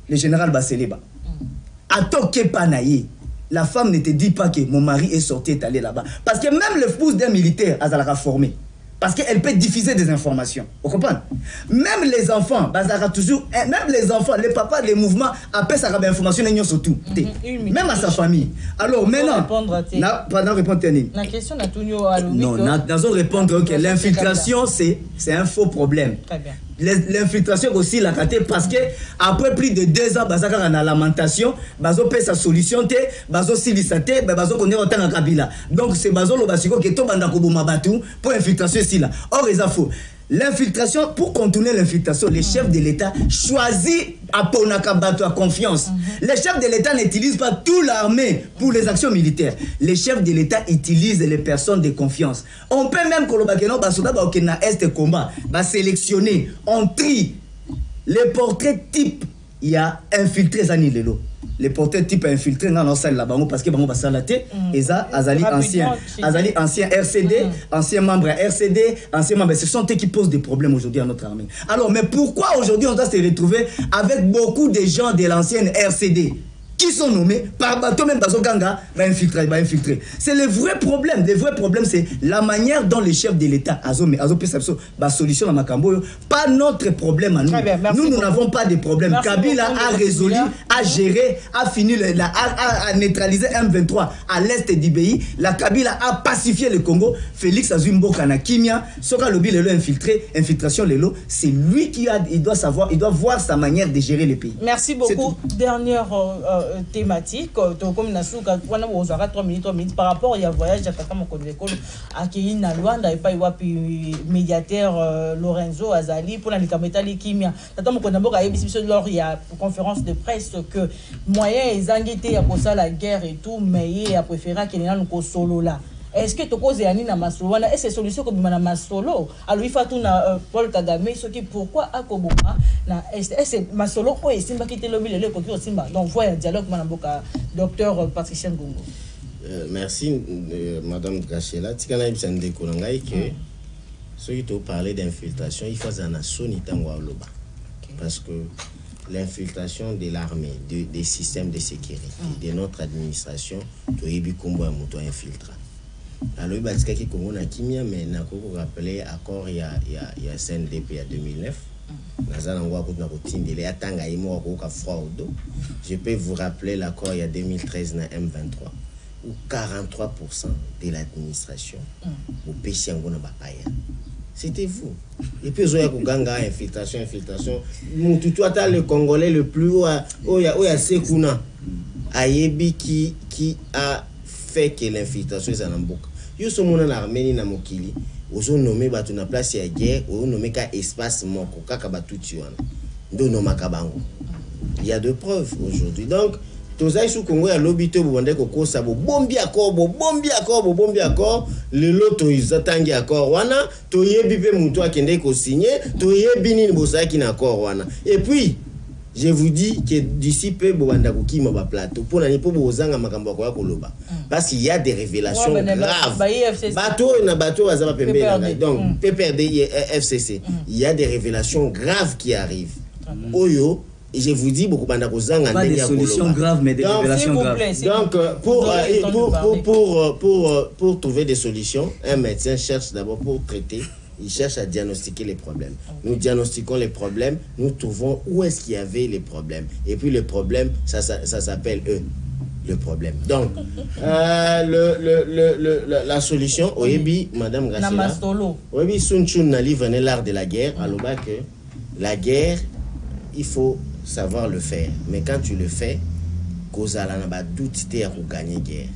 le général Baseleba. Ata oke panaye. La femme ne te dit pas que mon mari est sorti et est allé là-bas. Parce que même l'épouse d'un militaire, elle a formé. Parce qu'elle peut diffuser des informations. Vous comprenez? Même les enfants, même les enfants, les papas, les mouvements, appellent ça des informations surtout. Même à sa famille. Alors maintenant, pendant répondre la question de Tunio Alumi. Non, nous répondre que l'infiltration, c'est un faux problème. Très bien. L'infiltration aussi la raté parce que après plus de 2 ans bazaka na lamentation bazo pe sa solution te bazo silisate bazo connaître autant Kabila. Donc c'est bazo lo basiko que to banda ko boma batu pour infiltration ici là. Or ils a faux. L'infiltration, pour contourner l'infiltration, les chefs de l'État choisissent à Ponakabato à confiance. Les chefs de l'État n'utilisent pas toute l'armée pour les actions militaires. Les chefs de l'État utilisent les personnes de confiance. On peut même sélectionner, on trie les portraits type. Il y a infiltré Zanilelo. Les portraits type infiltrés dans la salle là-bas parce que bango basalaté et ça azali ancien RCD, ancien membre RCD, ancien membre, ce sont eux qui posent des problèmes aujourd'hui à notre armée. Alors mais pourquoi aujourd'hui on doit se retrouver avec beaucoup de gens de l'ancienne RCD qui sont nommés par bateau même Bazoganga va infiltrer. C'est le vrai problème. Le vrai problème, c'est la manière dont les chefs de l'État la solution à Makambo, pas notre problème à nous. Bien, nous n'avons pas de problème. Kabila a résolu, a géré, a fini, a neutralisé M23 à l'est du pays. La Kabila a pacifié le Congo. Félix Azumbo Kanakimia, Soka Lobi Lelo infiltration Lelo, c'est lui qui doit savoir, il doit voir sa manière de gérer le pays. Merci beaucoup. Dernière thématique, comme Nasuka, 3 minutes par rapport au voyage d'Ataka Mokodeko à Kenya, Luanda, et pas médiateur Lorenzo Azali pour la Likametali Kimia. Tata Mokodabo a émis lors il y a conférence de presse que moyen est anguité à cause la guerre et tout, mais il a préféré qu'il y ait un solo là. Est-ce que tu causes Yanina Masolo? Est-ce que c'est solution comme Masolo? Alors il faut tout Paul Kagame, ce qui pourquoi à Koboma est-ce que Masolo ou est-ce que tu le côté au Simba? Donc voilà dialogue Manaboka, docteur Patricia Ngongo. Merci Madame Gachela. Tikana ibsande kolanga que ceux qui t'ont parlé d'infiltration, il faut en asoni tangwa loba. Parce que l'infiltration de l'armée, des systèmes de sécurité, de notre administration, tu es bikombo à moto infiltrant. Alors, il y a des gens qui ont Kimia, mais il faut rappeler l'accord il y a CNDP en 2009. Je peux vous rappeler l'accord il y a 2013 dans M23, où 43% de l'administration au pays c'était vous. Et puis, il y a Ganga, infiltration. Tout le Congolais le plus haut, il y a Sekuna, Ayebi qui a fait que l'infiltration est en boucle. Yo sommes en Arménie na mokili, ozo nommé batu na place ya guerre, ozo nommé ka espace moko kaka batu tuana. Ndo no makabango. Il y a de preuves aujourd'hui. Donc tozai sou Congo ya lobito bobande ko sa bo bombi accord, le loto izatangi accord wana, to yebi pe muto akende ko signer, to yebi nini bosaki na accord wana. Et puis je vous dis que d'ici peu, plateau pour parce qu'il y a des révélations graves. Donc, PPRD FCC, il y a des révélations graves qui arrivent. Oyo, et je vous dis beaucoup pas des solutions graves, mais des révélations graves. Donc, pour trouver des solutions, un médecin cherche d'abord pour traiter. Il cherche à diagnostiquer les problèmes. Nous diagnostiquons les problèmes, nous trouvons où est-ce qu'il y avait les problèmes. Et puis le problème, ça s'appelle le problème. Donc, la solution, Oyebi, Madame Gachela, Oyebi Sun Chun Nali venait l'art de la guerre, alors que la guerre, il faut savoir le faire. Mais quand tu le fais, Kozala n'a pas doute à gagner guerre.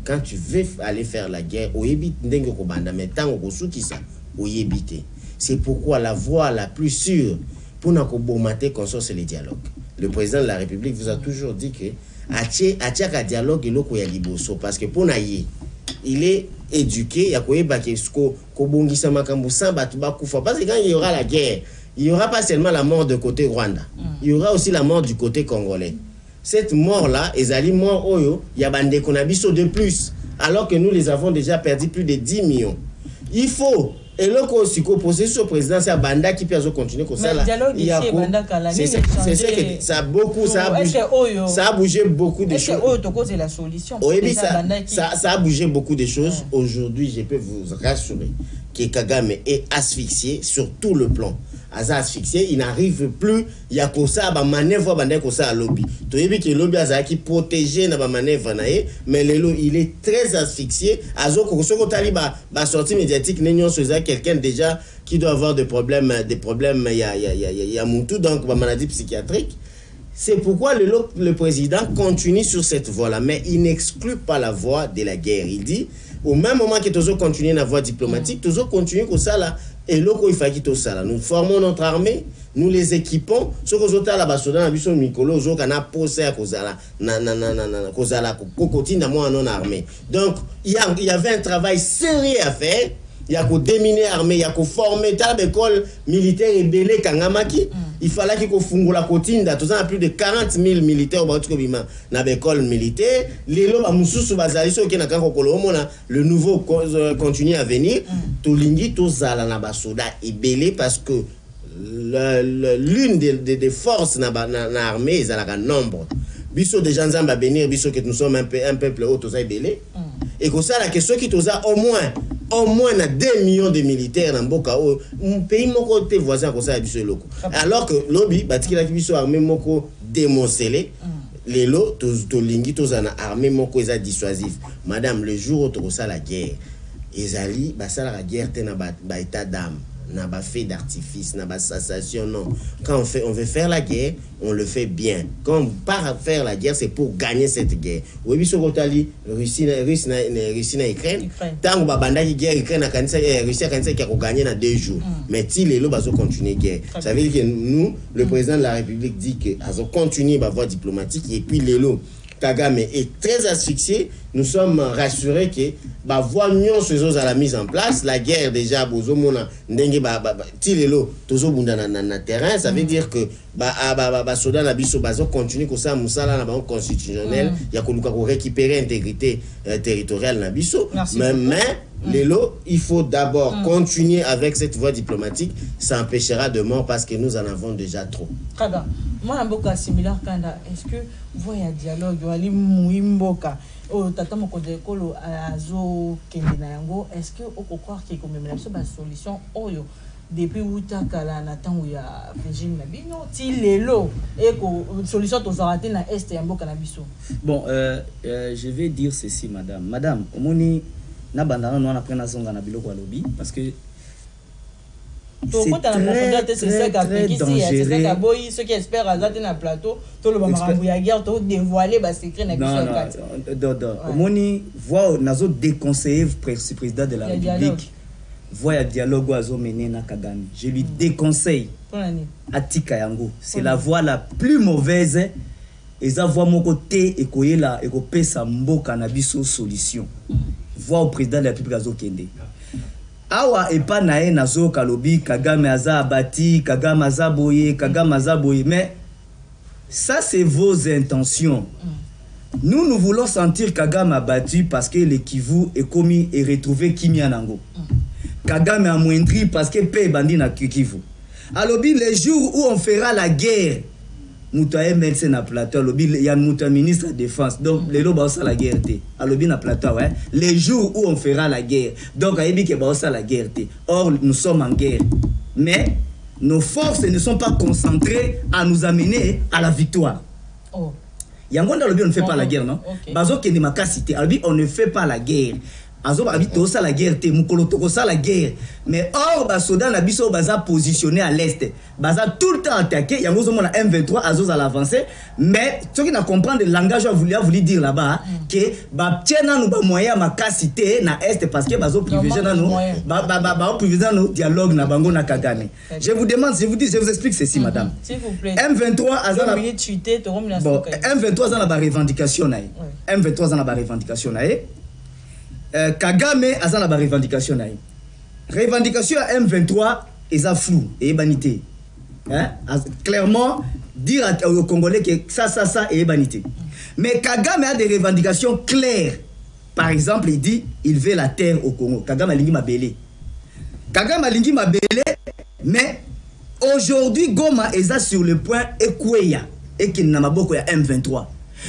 Quand tu veux aller faire la guerre, Oyebi Ndengo Kobanda, mais tant que ça. C'est pourquoi la voie la plus sûre pour nous combattre c'est le dialogue. Le président de la République vous a toujours dit que Atiaka dialogue et loko ya liboso parce que pour naïe il est éduqué ya koyeba ke kobongisa makambo sans batuba kufa parce que quand il y aura la guerre, il y aura pas seulement la mort de côté Rwanda, il y aura aussi la mort du côté congolais. Cette mort là, ezali mort oyo ya bande konabiso de plus alors que nous les avons déjà perdu plus de 10 millions. Il faut et le posé sur président c'est Banda qui peut continuer comme ça là. C'est ça que ça a beaucoup ça a bougé beaucoup de choses. La solution. Ça a bougé beaucoup de choses. Aujourd'hui, je peux vous rassurer que Kagame est asphyxié sur tout le plan. Asphyxié, il n'arrive plus. Il y a comme ça, manœuvre comme ça à lobby. Tu as vu que le lobby a qui protégé na manœuvre mais il est très asphyxié. Azoko soko taliba sortie médiatique n'ayons quelqu'un déjà qui doit avoir des problèmes il y a Moutou donc maladie psychiatrique. C'est pourquoi le président continue sur cette voie-là, mais il n'exclut pas la voie de la guerre. Il dit, au même moment que nous continuons la voie diplomatique, nous continuons comme ça là. Et loko il faut tout ça là. Nous formons notre armée, nous les équipons. Ce que nous avons là, na biso mikolo, zo kana posé à kozala, kozala kokotine moi non armée. Donc il y avait un travail sérieux à faire. Il y a qu'au déminer l'armée, il y a qu'au former dans l'école militaire et belé kangamaki. Il fallait qu'il y la cotine dans tout ça plus de 40 000 militaires au dans l'école militaire. Les lois mususu bazali so qui na kango kolomona le nouveau continue à venir. To lingi to zala na basoda et belé parce que l'une des forces na armée ils ont un nombre. biso déjà nzamba bénir biso que nous sommes un peuple haut toza belé et que ça la question qui toza au moins na 2 millions de militaires dans mboka o pays moko te voisin ko ça biso loko alors que lobby batikila biso armée moko démoncelé lelo to lingi toza na armée moko eza dissuasif madame le jour où to ça la guerre ezali basala la guerre te na ba état d'âme n'a pas fait d'artifice, n'a pas sensation, non. Quand on veut faire la guerre, on le fait bien. Quand on part à faire la guerre, c'est pour gagner cette guerre. Oui, mais ce que Russie na Ukraine, tant que babanda qui guerre Ukraine a Russie a gagné dans 2 jours. Mais si les lots vont continuer guerre, ça veut dire que nous, le président de la République dit que ils ont continué ma voie diplomatique et puis les lots Kagame est très asphyxié. Nous sommes rassurés que bah voyons ces choses à la mise en place. La guerre déjà bozo mona ndenge tilelo tozo bunda na terrain. Ça veut dire que soda na biso bazo continue comme ça musala na banque constitutionnel. Il y a qu'on récupérer intégrité territoriale na biso. Mais Lélo, il faut d'abord continuer avec cette voie diplomatique. Ça empêchera de mort parce que nous en avons déjà trop. Très bien. Moi, un boka similaire, est-ce que vous voyez un dialogue, vous mboka, tata moko de kolo azo kemina yango, est-ce que vous croire qu'il y a comme une solution oyo depuis utakala na tango ya régime na bino ti lelo et que solution to zarate na est ya mboka na biso. Bon, je vais dire ceci madame, omoni na bandana no na prena zonga na biloko ya lobby parce que c'est très dangereux. Ceux qui espèrent à un plateau, tout le monde a guerre, tout dévoilé, secret. Non. Omoni voit nazo déconseiller le président de la République. Voit dialogue oiseau mené na Kagame. Je lui déconseille. Atika yango, c'est la voie la plus mauvaise. Et ça voit mon côté et koye la et ko pesa mboka na biso solution. Voit au président de la République azo kende. Awa epa nae nazo kalobi Kagame aza abati, Kagame aza boye, mais ça c'est vos intentions. Nous voulons sentir Kagame abattu parce que le Kivu est commis et retrouvé Kimia Nango. Kagame amoindri parce que paix bandi na Kivu. Alobi les jours où on fera la guerre, Moutaye médecin na plateau, alobi il y a Mouta ministre de défense. Donc les loba ça la guerre té. Alobi na plateau ouais. Les jours où on fera la guerre. Donc ayebi ke ba ça la guerre té. Or nous sommes en guerre. Mais nos forces ne sont pas concentrées à nous amener à la victoire. Oh. Yangonda alobi on ne fait pas la guerre non. Bazo ke ni makasité. Alobi on ne fait pas la guerre. Azo ba bito ça la guerre té mukolo toko ça la guerre. Mais or ba soda na biso baza positionné à l'est. Baza tout le temps attaqué, yango zo mona M23 azo à l'avancer, mais ce qui n'a comprendre le langage a voulu dire là-bas que ba tiena nous ba moyen makasité na est parce que bazo privilégier na nous ba privilégier nos dialogue na bango na Kagame. Je vous demande, je vous explique ceci madame. S'il vous plaît. M23 azana bon, M23 azana ba revendication na. M23 azana ba revendication na. Kagame a la revendication. Revendication à M23 est flou et banité. Clairement, dire aux Congolais que ça est banité. Mais Kagame a des revendications claires. Par exemple, il dit il veut la terre au Congo. Kagame a lingi mabele. Kagame a lingi mabele, mais aujourd'hui, Goma est sur le point Ekweya et qu'il n'a pas beaucoup à M23.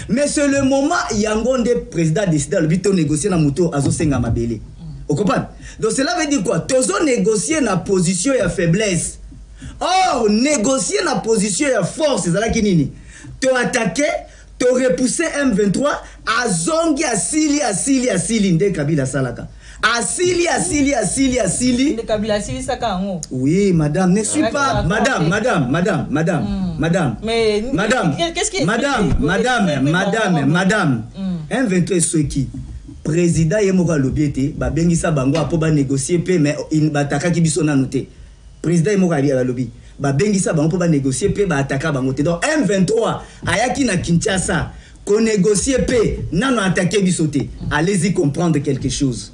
Mais c'est le moment Yangonde président décide de vite négocier na moto azosenga mabele. Vous comprenez? Donc cela veut dire quoi? Tozo négocier na position ya faiblesse. Or négocier na position ya force ezala kinini? To attaquer, to repousser M23 azongi asili nde Kabila salaka. Asili. De Kabila asili saka ngo. Oui, madame, ne suis pas madame. Mais qu'est-ce qui est madame. M23 ce qui président yemoka lobiete ba bengisa bango apo ba négocier pe mais il bataka ki biso na noté. Président yemoka ya lobi ba bengisa bango po ba négocier pe ba ataka bango te. Donc M23 ayaki na Kinshasa ko négocier pe nano attaquer bisoté. Allez-y comprendre quelque chose.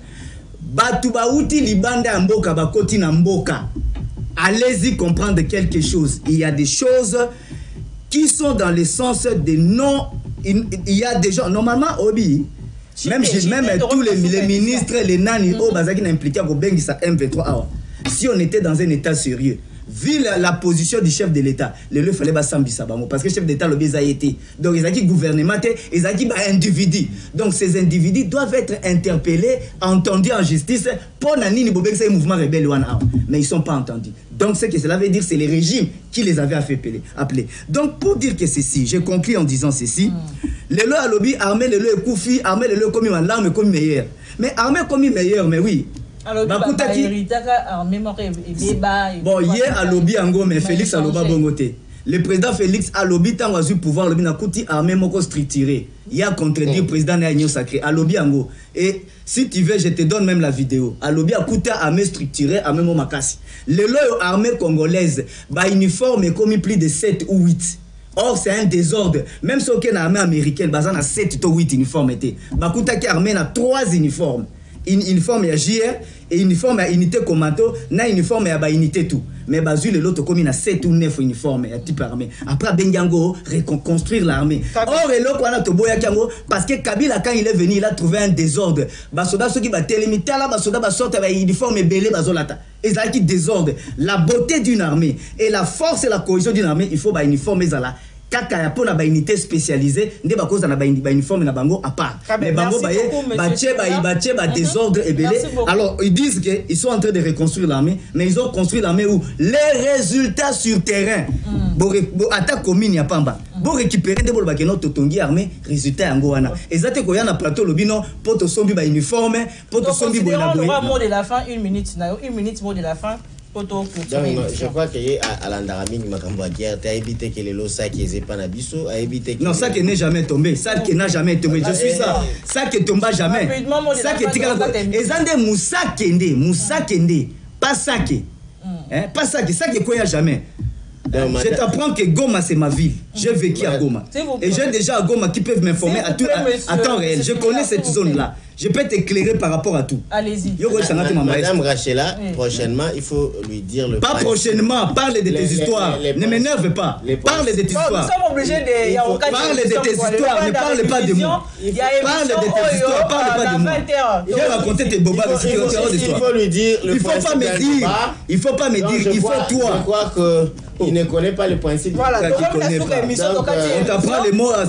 Batu bauti libanda mboka bakoti na mboka. Allez-y comprendre quelque chose. Il y a des choses qui sont dans le sens de non. Il y a des gens normalement Obi. Même tous les ministres, les nani au bazaki impliqué au Bengisa M23. Si on était dans un état sérieux, vu la position du chef de l'État, il fallait pas s'ambisser parce que le chef d'État le a été. Donc ils ont dit gouvernement, ils ont dit individu. Donc ces individus doivent être interpellés, entendus en justice pour n'ani bobek c'est mouvement rebelle mais ils sont pas entendus. Donc ce que cela veut dire, c'est les régimes qui les avaient appelés. Donc pour dire que ceci, j'ai conclu en disant ceci, les lois à lobby, armée les lois koufi, armée les lois comme l'arme comme meilleur. Mais armée comme meilleur, mais oui. Alors, bon, hier à lobby en mais Félix a lobby bongoté. Le président Félix a lobby tant à pouvoir lobby na kouti armée moko structuré. Il a contredit le président Néagno Sacré à lobby en go. Et si tu veux, je te donne même la vidéo. À lobby à kouta armée structurée armée momakasi. Les lois armée congolaise, ba uniforme comme plus de 7 ou 8. Or, c'est un désordre. Même si on a une armée américaine, il y a 7 ou 8 uniformes. Bakuta qui armée a 3 uniformes. Une uniforme à JR et uniforme à unité commando, na uniforme à unité tout. Mais bazu le l'autre comme il a 7 ou 9 uniformes à type armée. Après Bengango reconstruire l'armée. Or et l'autre on a Toboya Kango parce que Kabila quand il est venu, il a trouvé un désordre. Basoda ceux qui va télémiter là basoda basort avec uniforme belé bazolata. Et ça qui désordre. La beauté d'une armée et la force et la cohésion d'une armée, il faut ba uniforme ezala. Kaka ya pona ba unité spécialisée ndé ba cause na ba uniforme na bango à part mais bango ba désordre et belé. Alors ils disent que ils sont en train de reconstruire l'armée mais ils ont construit l'armée où les résultats sur terrain bo attaque commune ya pamba bo récupérer ndé bo ba keno totongi armée résultat yango wana ezate ko ya na plateau lobino poto sombi ba uniforme poto sombi bo na boye. Mot de la fin 1 minute na 1 minute mot de la fin. Donc, je crois que à l'Andaraming, Makambo à guerre, tu as évité que les lots ça qui est pas nabiso, a évité que. Non, ça qui n'est jamais tombé, ça qui n'a jamais tombé. Je suis ça, ça qui tomba jamais. Ça qui est tiré. Ezande Moussa Kende, pas ça qui, pas ça qui quoi jamais. Je t'apprends que Goma c'est ma ville. J'ai vécu à Goma. Et j'ai déjà à Goma qui peuvent m'informer à temps réel. Je connais cette zone-là. Je peux t'éclairer par rapport à tout. Allez-y. Madame Rachela, prochainement, il faut lui dire le. Pas prochainement, parle de tes histoires. Ne m'énerve pas. Parle de tes histoires. Nous sommes obligés de. Parle de tes histoires, ne parle pas de moi. Parle de tes histoires, parle pas de moi. J'ai raconté tes bobas de sécurité. Il faut lui dire. Il faut pas me dire. Il faut pas me dire. Il faut toi. Je crois que il ne connaît pas le principe. Voilà. On t'apprend les mots à